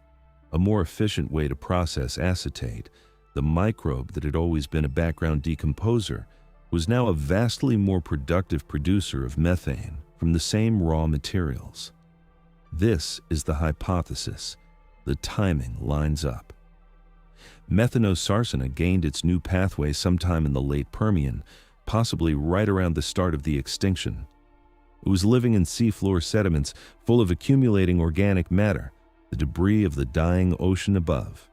a more efficient way to process acetate. The microbe that had always been a background decomposer was now a vastly more productive producer of methane from the same raw materials. This is the hypothesis. The timing lines up. Methanosarcina gained its new pathway sometime in the late Permian, possibly right around the start of the extinction. It was living in seafloor sediments full of accumulating organic matter, the debris of the dying ocean above.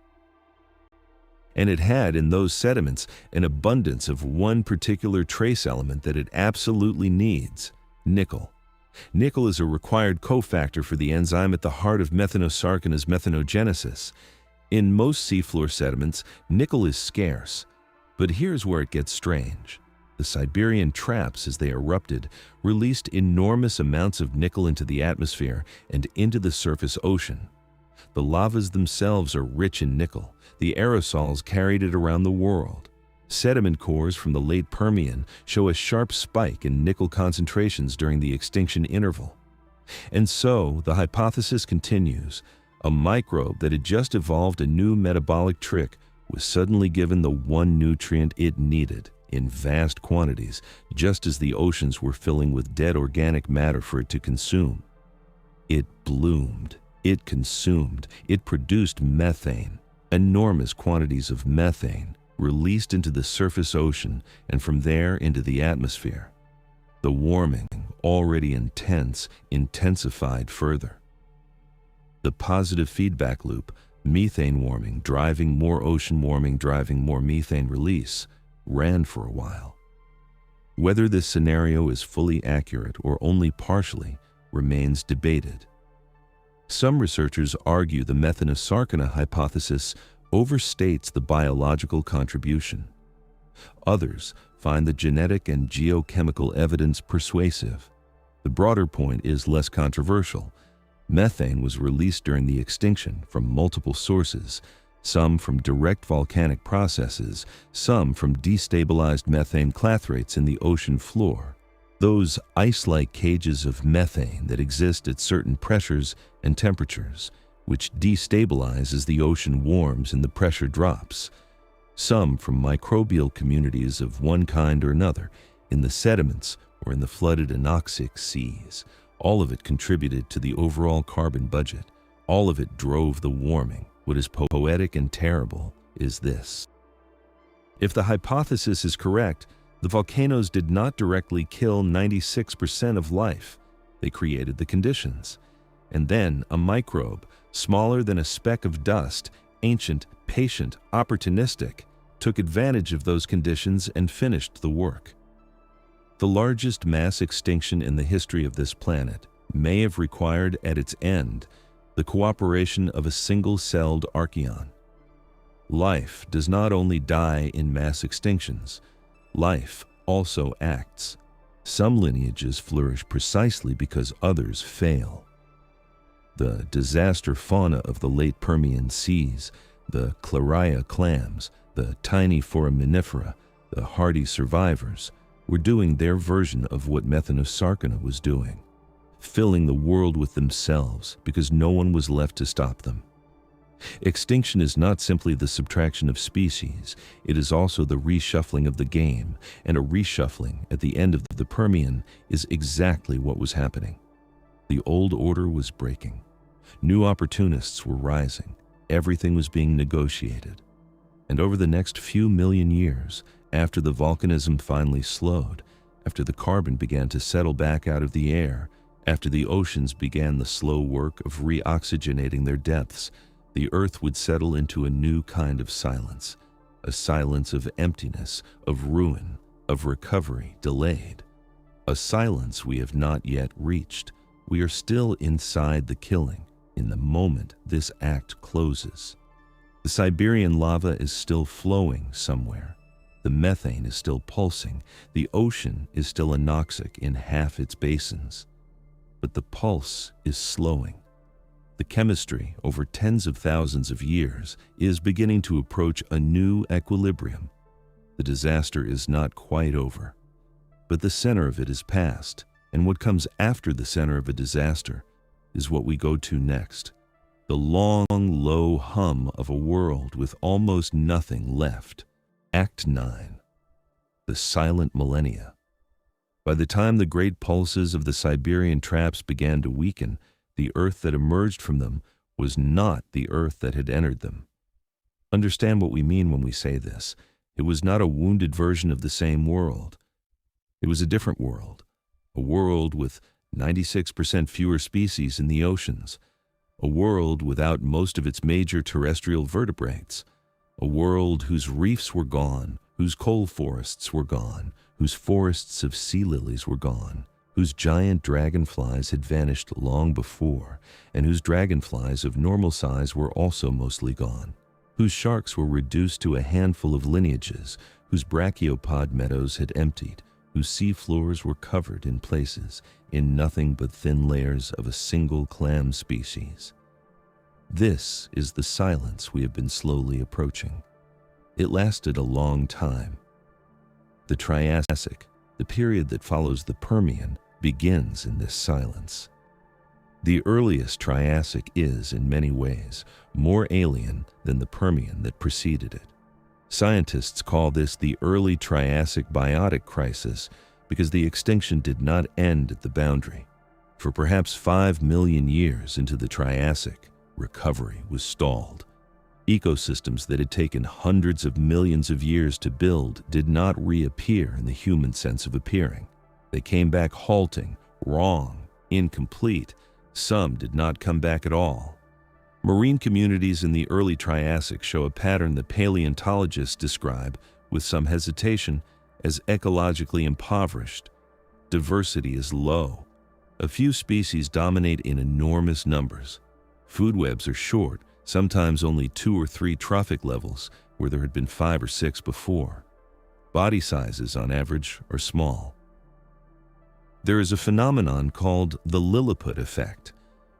And it had in those sediments an abundance of one particular trace element that it absolutely needs: nickel. Nickel is a required cofactor for the enzyme at the heart of Methanosarcina's methanogenesis. In most seafloor sediments, nickel is scarce. But here's where it gets strange. The Siberian Traps, as they erupted, released enormous amounts of nickel into the atmosphere and into the surface ocean. The lavas themselves are rich in nickel. The aerosols carried it around the world. Sediment cores from the late Permian show a sharp spike in nickel concentrations during the extinction interval. And so, the hypothesis continues. A microbe that had just evolved a new metabolic trick was suddenly given the one nutrient it needed in vast quantities, just as the oceans were filling with dead organic matter for it to consume. It bloomed. It consumed. It produced methane, enormous quantities of methane, released into the surface ocean and from there into the atmosphere. The warming, already intense, intensified further. The positive feedback loop, methane warming driving more ocean warming driving more methane release, ran for a while. Whether this scenario is fully accurate or only partially remains debated. Some researchers argue the Methanosarcina hypothesis overstates the biological contribution. Others find the genetic and geochemical evidence persuasive. The broader point is less controversial. Methane was released during the extinction from multiple sources, some from direct volcanic processes, some from destabilized methane clathrates in the ocean floor. Those ice-like cages of methane that exist at certain pressures and temperatures, which destabilize as the ocean warms and the pressure drops. Some from microbial communities of one kind or another, in the sediments or in the flooded anoxic seas. All of it contributed to the overall carbon budget. All of it drove the warming. What is poetic and terrible is this. If the hypothesis is correct, the volcanoes did not directly kill 96% of life. They created the conditions. And then a microbe, smaller than a speck of dust, ancient, patient, opportunistic, took advantage of those conditions and finished the work. The largest mass extinction in the history of this planet may have required at its end the cooperation of a single-celled archaeon. Life does not only die in mass extinctions. Life also acts. Some lineages flourish precisely because others fail. The disaster fauna of the late Permian seas, the Claria clams, the tiny foraminifera, the hardy survivors, were doing their version of what Methanosarcona was doing, filling the world with themselves because no one was left to stop them. Extinction is not simply the subtraction of species, it is also the reshuffling of the game, and a reshuffling at the end of the Permian is exactly what was happening. The old order was breaking. New opportunists were rising. Everything was being negotiated. And over the next few million years, after the volcanism finally slowed, after the carbon began to settle back out of the air, after the oceans began the slow work of reoxygenating their depths, the earth would settle into a new kind of silence, a silence of emptiness, of ruin, of recovery delayed, a silence we have not yet reached. We are still inside the killing, in the moment this act closes. The Siberian lava is still flowing somewhere. The methane is still pulsing. The ocean is still anoxic in half its basins. But the pulse is slowing. The chemistry, over tens of thousands of years, is beginning to approach a new equilibrium. The disaster is not quite over, but the center of it is past, and what comes after the center of a disaster is what we go to next. The long, low hum of a world with almost nothing left. Act 9. The Silent Millennia. By the time the great pulses of the Siberian Traps began to weaken, the earth that emerged from them was not the earth that had entered them. Understand what we mean when we say this. It was not a wounded version of the same world. It was a different world, a world with 96% fewer species in the oceans, a world without most of its major terrestrial vertebrates, a world whose reefs were gone, whose coal forests were gone, whose forests of sea lilies were gone, whose giant dragonflies had vanished long before, and whose dragonflies of normal size were also mostly gone, whose sharks were reduced to a handful of lineages, whose brachiopod meadows had emptied, whose sea floors were covered in places in nothing but thin layers of a single clam species. This is the silence we have been slowly approaching. It lasted a long time. The Triassic, the period that follows the Permian, begins in this silence. The earliest Triassic is, in many ways, more alien than the Permian that preceded it. Scientists call this the early Triassic biotic crisis because the extinction did not end at the boundary. For perhaps 5 million years into the Triassic, recovery was stalled. Ecosystems that had taken hundreds of millions of years to build did not reappear in the human sense of appearing. They came back halting, wrong, incomplete. Some did not come back at all. Marine communities in the early Triassic show a pattern that paleontologists describe, with some hesitation, as ecologically impoverished. Diversity is low. A few species dominate in enormous numbers. Food webs are short, sometimes only 2 or 3 trophic levels where there had been 5 or 6 before. Body sizes, on average, are small. There is a phenomenon called the Lilliput effect,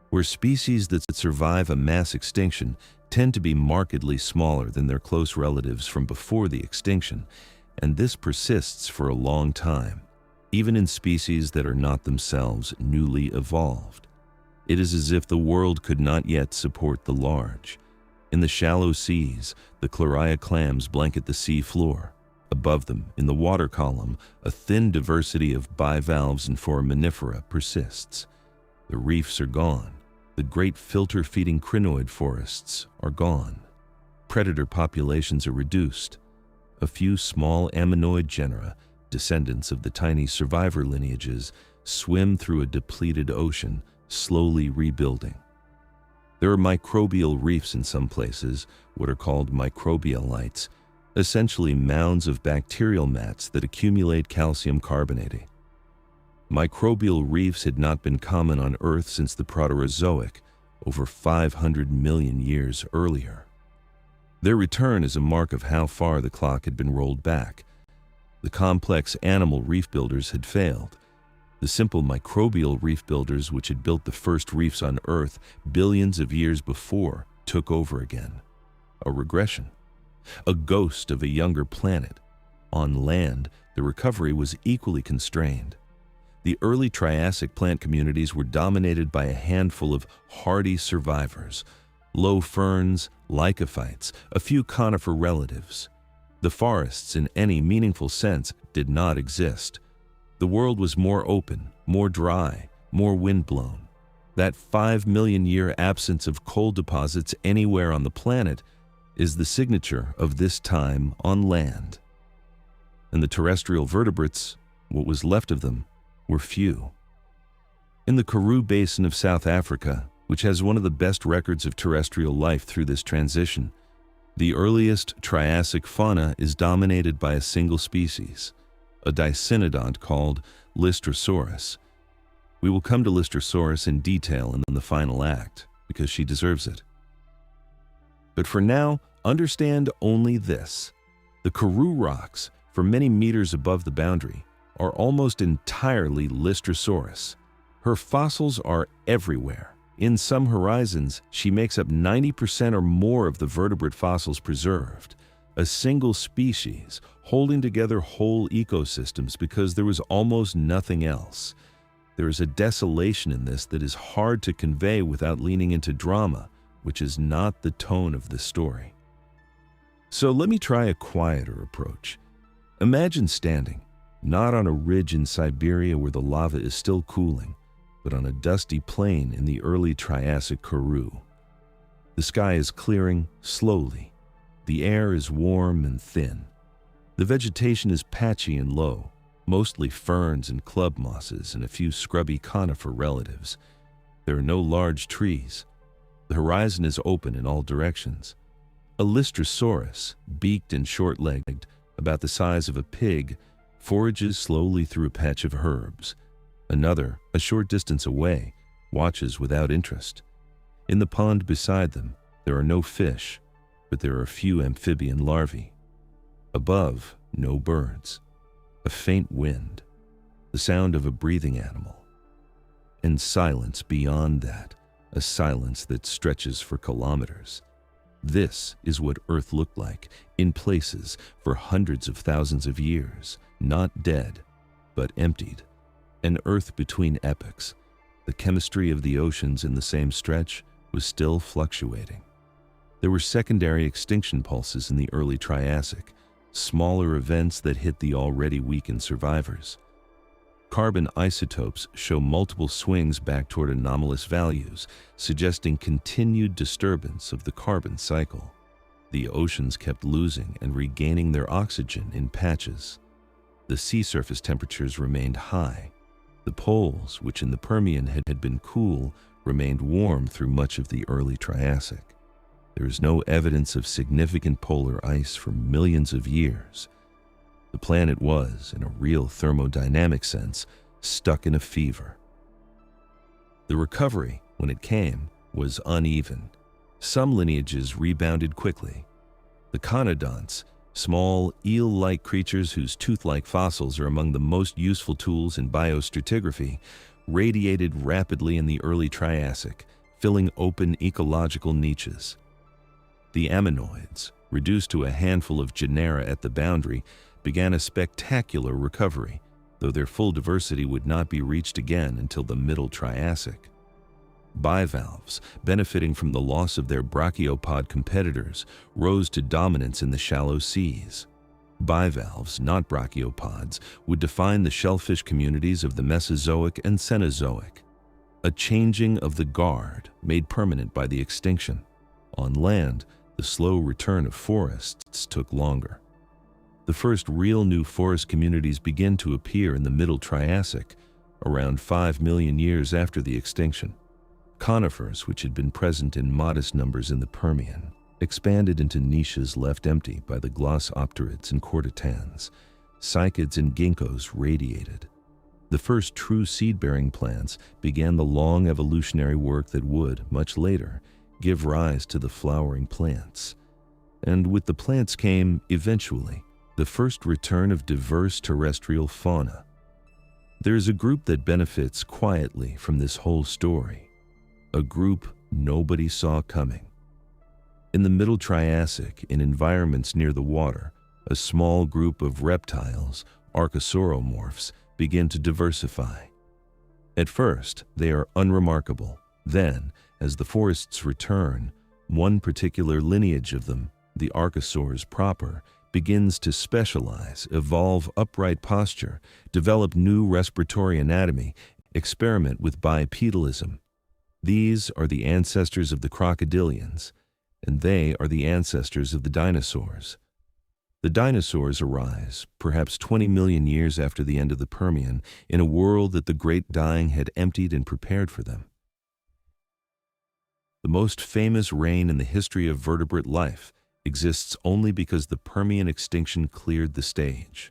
where species that survive a mass extinction tend to be markedly smaller than their close relatives from before the extinction, and this persists for a long time, even in species that are not themselves newly evolved. It is as if the world could not yet support the large. In the shallow seas, the Claria clams blanket the sea floor. Above them, in the water column, a thin diversity of bivalves and foraminifera persists. The reefs are gone. The great filter-feeding crinoid forests are gone. Predator populations are reduced. A few small ammonoid genera, descendants of the tiny survivor lineages, swim through a depleted ocean, slowly rebuilding. There are microbial reefs in some places, what are called microbialites, essentially mounds of bacterial mats that accumulate calcium carbonate. Microbial reefs had not been common on Earth since the Proterozoic, over 500 million years earlier. Their return is a mark of how far the clock had been rolled back. The complex animal reef builders had failed. The simple microbial reef builders, which had built the first reefs on Earth billions of years before, took over again. A regression. A ghost of a younger planet. On land, the recovery was equally constrained. The early Triassic plant communities were dominated by a handful of hardy survivors, low ferns, lycophytes, a few conifer relatives. The forests, in any meaningful sense, did not exist. The world was more open, more dry, more windblown. That 5 million year absence of coal deposits anywhere on the planet is the signature of this time on land. And the terrestrial vertebrates, what was left of them, were few. In the Karoo Basin of South Africa, which has one of the best records of terrestrial life through this transition, the earliest Triassic fauna is dominated by a single species, a dicynodont called Lystrosaurus. We will come to Lystrosaurus in detail in the final act, because she deserves it. But for now, understand only this. The Karoo rocks, for many meters above the boundary, are almost entirely Lystrosaurus. Her fossils are everywhere. In some horizons, she makes up 90% or more of the vertebrate fossils preserved. A single species, holding together whole ecosystems because there was almost nothing else. There is a desolation in this that is hard to convey without leaning into drama, which is not the tone of this story. So let me try a quieter approach. Imagine standing, not on a ridge in Siberia where the lava is still cooling, but on a dusty plain in the early Triassic Karoo. The sky is clearing slowly. The air is warm and thin. The vegetation is patchy and low, mostly ferns and club mosses and a few scrubby conifer relatives. There are no large trees. The horizon is open in all directions. A Lystrosaurus, beaked and short-legged, about the size of a pig, forages slowly through a patch of herbs. Another, a short distance away, watches without interest. In the pond beside them, there are no fish, but there are a few amphibian larvae. Above, no birds. A faint wind, the sound of a breathing animal. And silence beyond that, a silence that stretches for kilometers. This is what Earth looked like, in places, for hundreds of thousands of years, not dead, but emptied. An Earth between epochs. The chemistry of the oceans in the same stretch was still fluctuating. There were secondary extinction pulses in the early Triassic, smaller events that hit the already weakened survivors. Carbon isotopes show multiple swings back toward anomalous values, suggesting continued disturbance of the carbon cycle. The oceans kept losing and regaining their oxygen in patches. The sea surface temperatures remained high. The poles, which in the Permian had been cool, remained warm through much of the early Triassic. There is no evidence of significant polar ice for millions of years. The planet was, in a real thermodynamic sense, stuck in a fever. The recovery, when it came, was uneven. Some lineages rebounded quickly. The conodonts, small, eel-like creatures whose tooth-like fossils are among the most useful tools in biostratigraphy, radiated rapidly in the early Triassic, filling open ecological niches. The ammonoids, reduced to a handful of genera at the boundary, began a spectacular recovery, though their full diversity would not be reached again until the Middle Triassic. Bivalves, benefiting from the loss of their brachiopod competitors, rose to dominance in the shallow seas. Bivalves, not brachiopods, would define the shellfish communities of the Mesozoic and Cenozoic, a changing of the guard made permanent by the extinction. On land, the slow return of forests took longer. The first real new forest communities began to appear in the Middle Triassic, around 5 million years after the extinction. Conifers, which had been present in modest numbers in the Permian, expanded into niches left empty by the glossopterids and chordotans. Cycads and ginkgos radiated. The first true seed-bearing plants began the long evolutionary work that would, much later, give rise to the flowering plants. And with the plants came, eventually, the first return of diverse terrestrial fauna. There is a group that benefits quietly from this whole story, a group nobody saw coming. In the Middle Triassic, in environments near the water, a small group of reptiles, archosauromorphs, begin to diversify. At first, they are unremarkable. Then, as the forests return, one particular lineage of them, the archosaurs proper, begins to specialize, evolve upright posture, develop new respiratory anatomy, experiment with bipedalism. These are the ancestors of the crocodilians, and they are the ancestors of the dinosaurs. The dinosaurs arise, perhaps 20 million years after the end of the Permian, in a world that the Great Dying had emptied and prepared for them. The most famous reign in the history of vertebrate life exists only because the Permian extinction cleared the stage.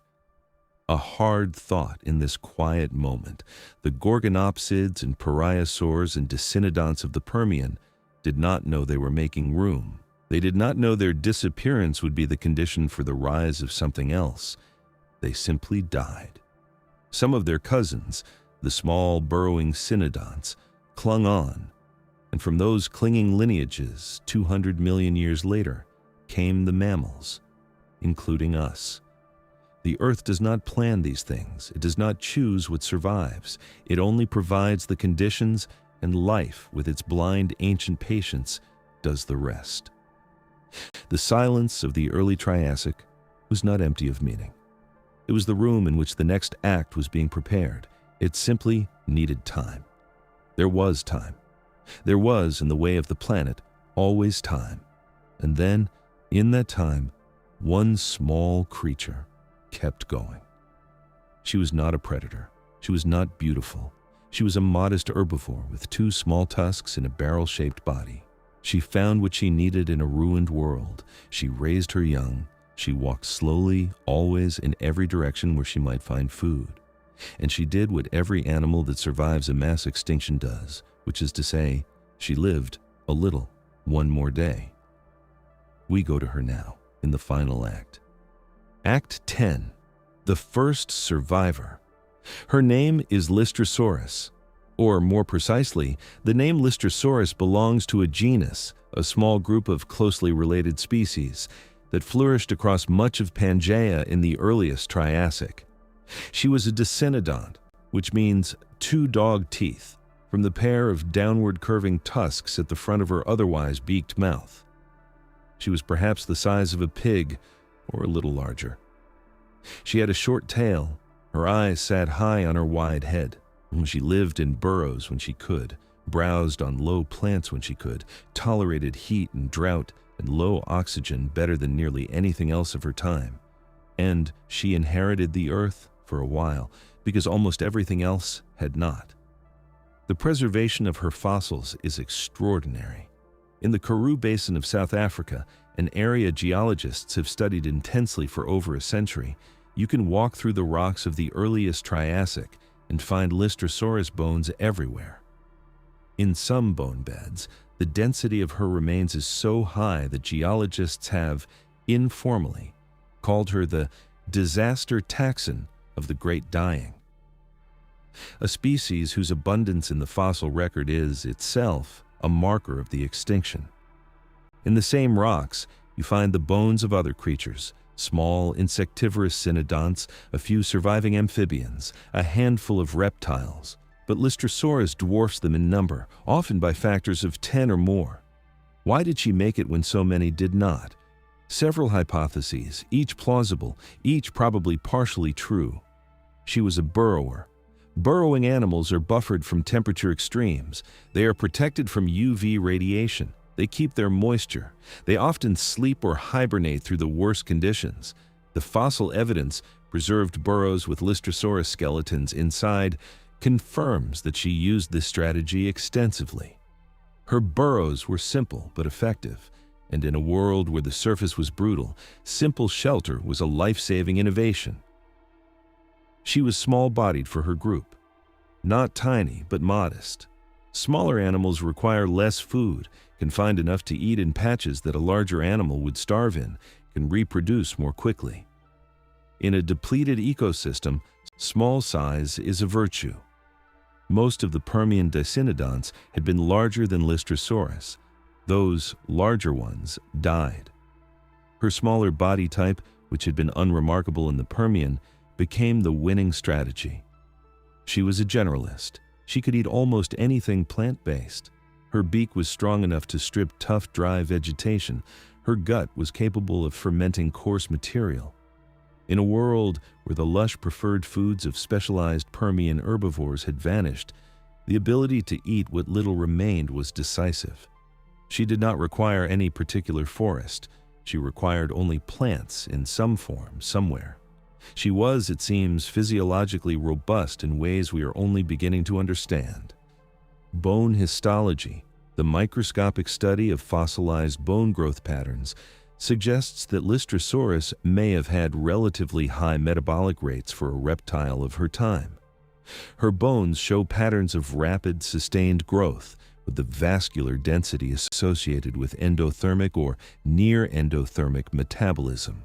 A hard thought in this quiet moment, the gorgonopsids and pariasaurs and dicynodonts of the Permian did not know they were making room. They did not know their disappearance would be the condition for the rise of something else. They simply died. Some of their cousins, the small burrowing cynodonts, clung on, and from those clinging lineages, 200 million years later, came the mammals, including us. The Earth does not plan these things. It does not choose what survives. It only provides the conditions, and life, with its blind ancient patience, does the rest. The silence of the early Triassic was not empty of meaning. It was the room in which the next act was being prepared. It simply needed time. There was time. There was, in the way of the planet, always time. And then, in that time, one small creature kept going. She was not a predator. She was not beautiful. She was a modest herbivore with 2 small tusks and a barrel-shaped body. She found what she needed in a ruined world. She raised her young. She walked slowly, always in every direction where she might find food. And she did what every animal that survives a mass extinction does, which is to say, she lived a little, one more day. We go to her now, in the final act. Act 10, the first survivor. Her name is Lystrosaurus, or more precisely, the name Lystrosaurus belongs to a genus, a small group of closely related species, that flourished across much of Pangaea in the earliest Triassic. She was a dicynodont, which means 2 dog teeth, from the pair of downward curving tusks at the front of her otherwise beaked mouth. She was perhaps the size of a pig, or a little larger. She had a short tail. Her eyes sat high on her wide head. She lived in burrows when she could, browsed on low plants when she could, tolerated heat and drought and low oxygen better than nearly anything else of her time. And she inherited the earth for a while, because almost everything else had not. The preservation of her fossils is extraordinary. In the Karoo Basin of South Africa, an area geologists have studied intensely for over a century, you can walk through the rocks of the earliest Triassic and find Lystrosaurus bones everywhere. In some bone beds, the density of her remains is so high that geologists have, informally, called her the disaster taxon of the Great Dying. A species whose abundance in the fossil record is, itself, a marker of the extinction. In the same rocks, you find the bones of other creatures, small insectivorous cynodonts, a few surviving amphibians, a handful of reptiles, but Lystrosaurus dwarfs them in number, often by factors of 10 or more. Why did she make it when so many did not? Several hypotheses, each plausible, each probably partially true. She was a burrower. Burrowing animals are buffered from temperature extremes. They are protected from UV radiation. They keep their moisture. They often sleep or hibernate through the worst conditions. The fossil evidence, preserved burrows with Lystrosaurus skeletons inside, confirms that she used this strategy extensively. Her burrows were simple but effective, and in a world where the surface was brutal, simple shelter was a life-saving innovation. She was small-bodied for her group. Not tiny, but modest. Smaller animals require less food, can find enough to eat in patches that a larger animal would starve in, can reproduce more quickly. In a depleted ecosystem, small size is a virtue. Most of the Permian dicynodonts had been larger than Lystrosaurus. Those larger ones died. Her smaller body type, which had been unremarkable in the Permian, became the winning strategy. She was a generalist. She could eat almost anything plant-based. Her beak was strong enough to strip tough, dry vegetation. Her gut was capable of fermenting coarse material. In a world where the lush preferred foods of specialized Permian herbivores had vanished, the ability to eat what little remained was decisive. She did not require any particular forest. She required only plants in some form, somewhere. She was, it seems, physiologically robust in ways we are only beginning to understand. Bone histology, the microscopic study of fossilized bone growth patterns, suggests that Lystrosaurus may have had relatively high metabolic rates for a reptile of her time. Her bones show patterns of rapid, sustained growth, with the vascular density associated with endothermic or near-endothermic metabolism.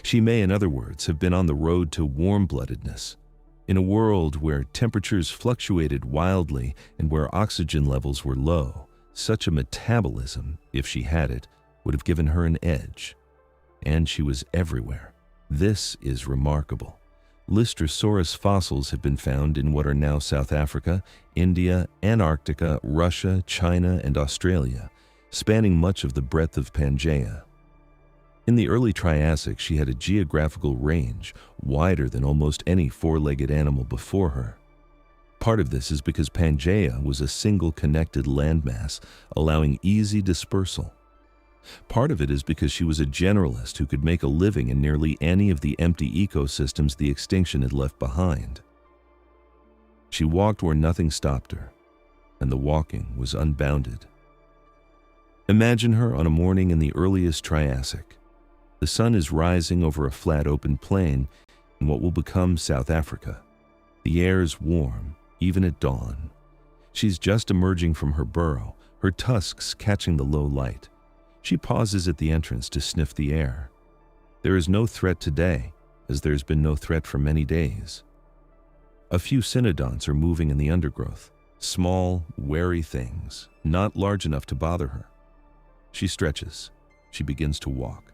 She may, in other words, have been on the road to warm-bloodedness. In a world where temperatures fluctuated wildly and where oxygen levels were low, such a metabolism, if she had it, would have given her an edge. And she was everywhere. This is remarkable. Lystrosaurus fossils have been found in what are now South Africa, India, Antarctica, Russia, China, and Australia, spanning much of the breadth of Pangaea. In the early Triassic, she had a geographical range wider than almost any four-legged animal before her. Part of this is because Pangaea was a single connected landmass, allowing easy dispersal. Part of it is because she was a generalist who could make a living in nearly any of the empty ecosystems the extinction had left behind. She walked where nothing stopped her, and the walking was unbounded. Imagine her on a morning in the earliest Triassic. The sun is rising over a flat open plain in what will become South Africa. The air is warm, even at dawn. She's just emerging from her burrow, her tusks catching the low light. She pauses at the entrance to sniff the air. There is no threat today, as there's been no threat for many days. A few cynodonts are moving in the undergrowth, small, wary things, not large enough to bother her. She stretches. She begins to walk.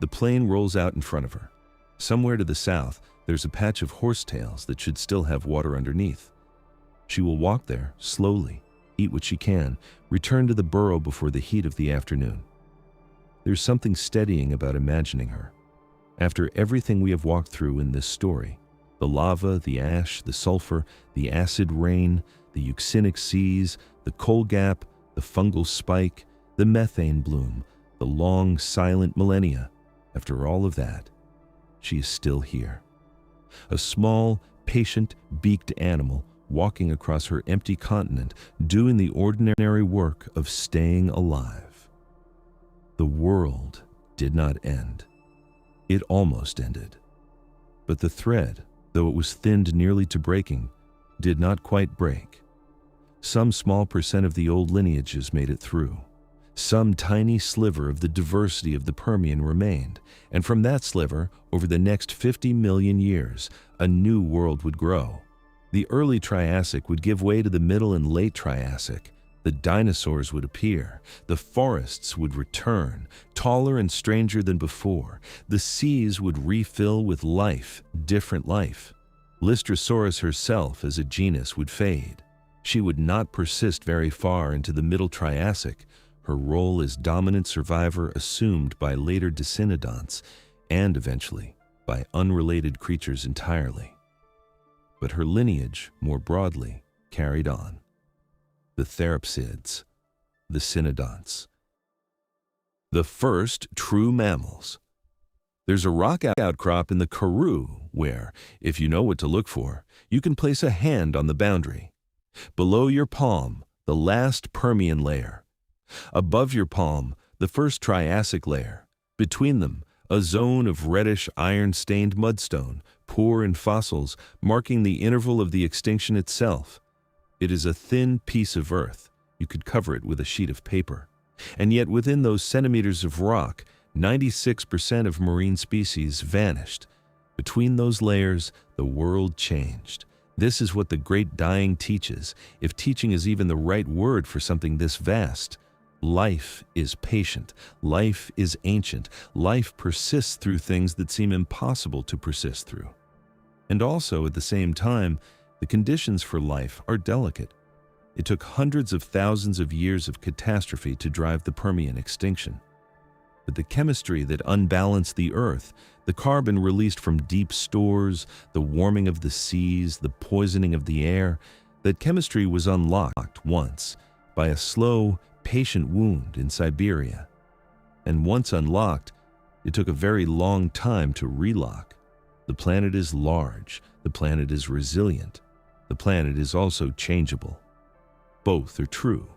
The plain rolls out in front of her. Somewhere to the south, there's a patch of horsetails that should still have water underneath. She will walk there, slowly, eat what she can, return to the burrow before the heat of the afternoon. There's something steadying about imagining her. After everything we have walked through in this story, the lava, the ash, the sulfur, the acid rain, the euxinic seas, the coal gap, the fungal spike, the methane bloom, the long, silent millennia, after all of that, she is still here. A small, patient, beaked animal walking across her empty continent, doing the ordinary work of staying alive. The world did not end. It almost ended. But the thread, though it was thinned nearly to breaking, did not quite break. Some small percent of the old lineages made it through. Some tiny sliver of the diversity of the Permian remained, and from that sliver, over the next 50 million years, a new world would grow. The early Triassic would give way to the middle and late Triassic. The dinosaurs would appear. The forests would return, taller and stranger than before. The seas would refill with life, different life. Lystrosaurus herself as a genus would fade. She would not persist very far into the middle Triassic. Her role as dominant survivor assumed by later dicynodonts and eventually by unrelated creatures entirely. But her lineage, more broadly, carried on. The therapsids, the cynodonts. The first true mammals. There's a rock outcrop in the Karoo where, if you know what to look for, you can place a hand on the boundary. Below your palm, the last Permian layer. Above your palm, the first Triassic layer. Between them, a zone of reddish iron-stained mudstone, poor in fossils, marking the interval of the extinction itself. It is a thin piece of earth. You could cover it with a sheet of paper. And yet within those centimeters of rock, 96% of marine species vanished. Between those layers, the world changed. This is what the great dying teaches, if teaching is even the right word for something this vast. Life is patient. Life is ancient. Life persists through things that seem impossible to persist through. And also, at the same time, the conditions for life are delicate. It took hundreds of thousands of years of catastrophe to drive the Permian extinction. But the chemistry that unbalanced the Earth, the carbon released from deep stores, the warming of the seas, the poisoning of the air, that chemistry was unlocked once by a slow, patient wound in Siberia. And once unlocked, it took a very long time to relock. The planet is large, the planet is resilient, the planet is also changeable. Both are true.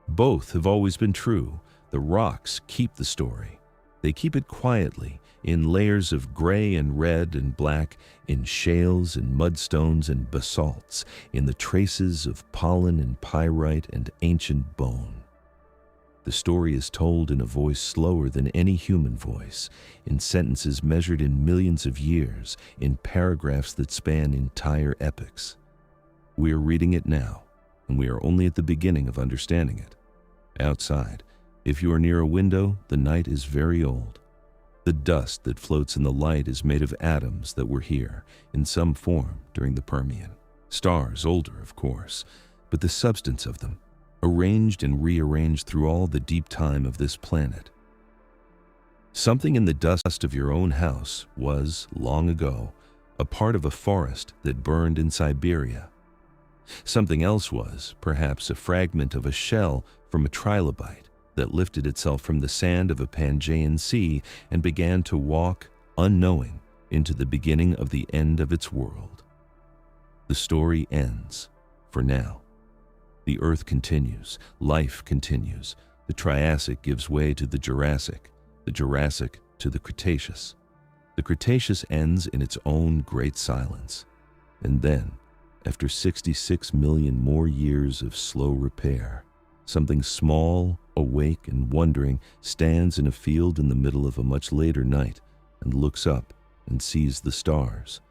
Both have always been true. The rocks keep the story. They keep it quietly, in layers of gray and red and black, in shales and mudstones and basalts, in the traces of pollen and pyrite and ancient bone. The story is told in a voice slower than any human voice, in sentences measured in millions of years, in paragraphs that span entire epochs. We are reading it now, and we are only at the beginning of understanding it. Outside, if you are near a window, the night is very old. The dust that floats in the light is made of atoms that were here, in some form, during the Permian. Stars older, of course, but the substance of them, arranged and rearranged through all the deep time of this planet. Something in the dust of your own house was, long ago, a part of a forest that burned in Siberia. Something else was, perhaps, a fragment of a shell from a trilobite that lifted itself from the sand of a Pangaean sea and began to walk, unknowing, into the beginning of the end of its world. The story ends, for now. The Earth continues, life continues. The Triassic gives way to the Jurassic to the Cretaceous. The Cretaceous ends in its own great silence. And then, after 66 million more years of slow repair, something small, awake and wondering, stands in a field in the middle of a much later night and looks up and sees the stars.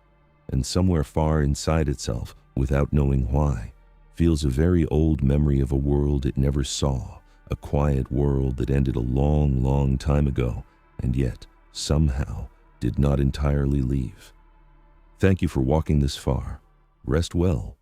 And somewhere far inside itself, without knowing why, feels a very old memory of a world it never saw, a quiet world that ended a long, long time ago, and yet, somehow, did not entirely leave. Thank you for walking this far. Rest well.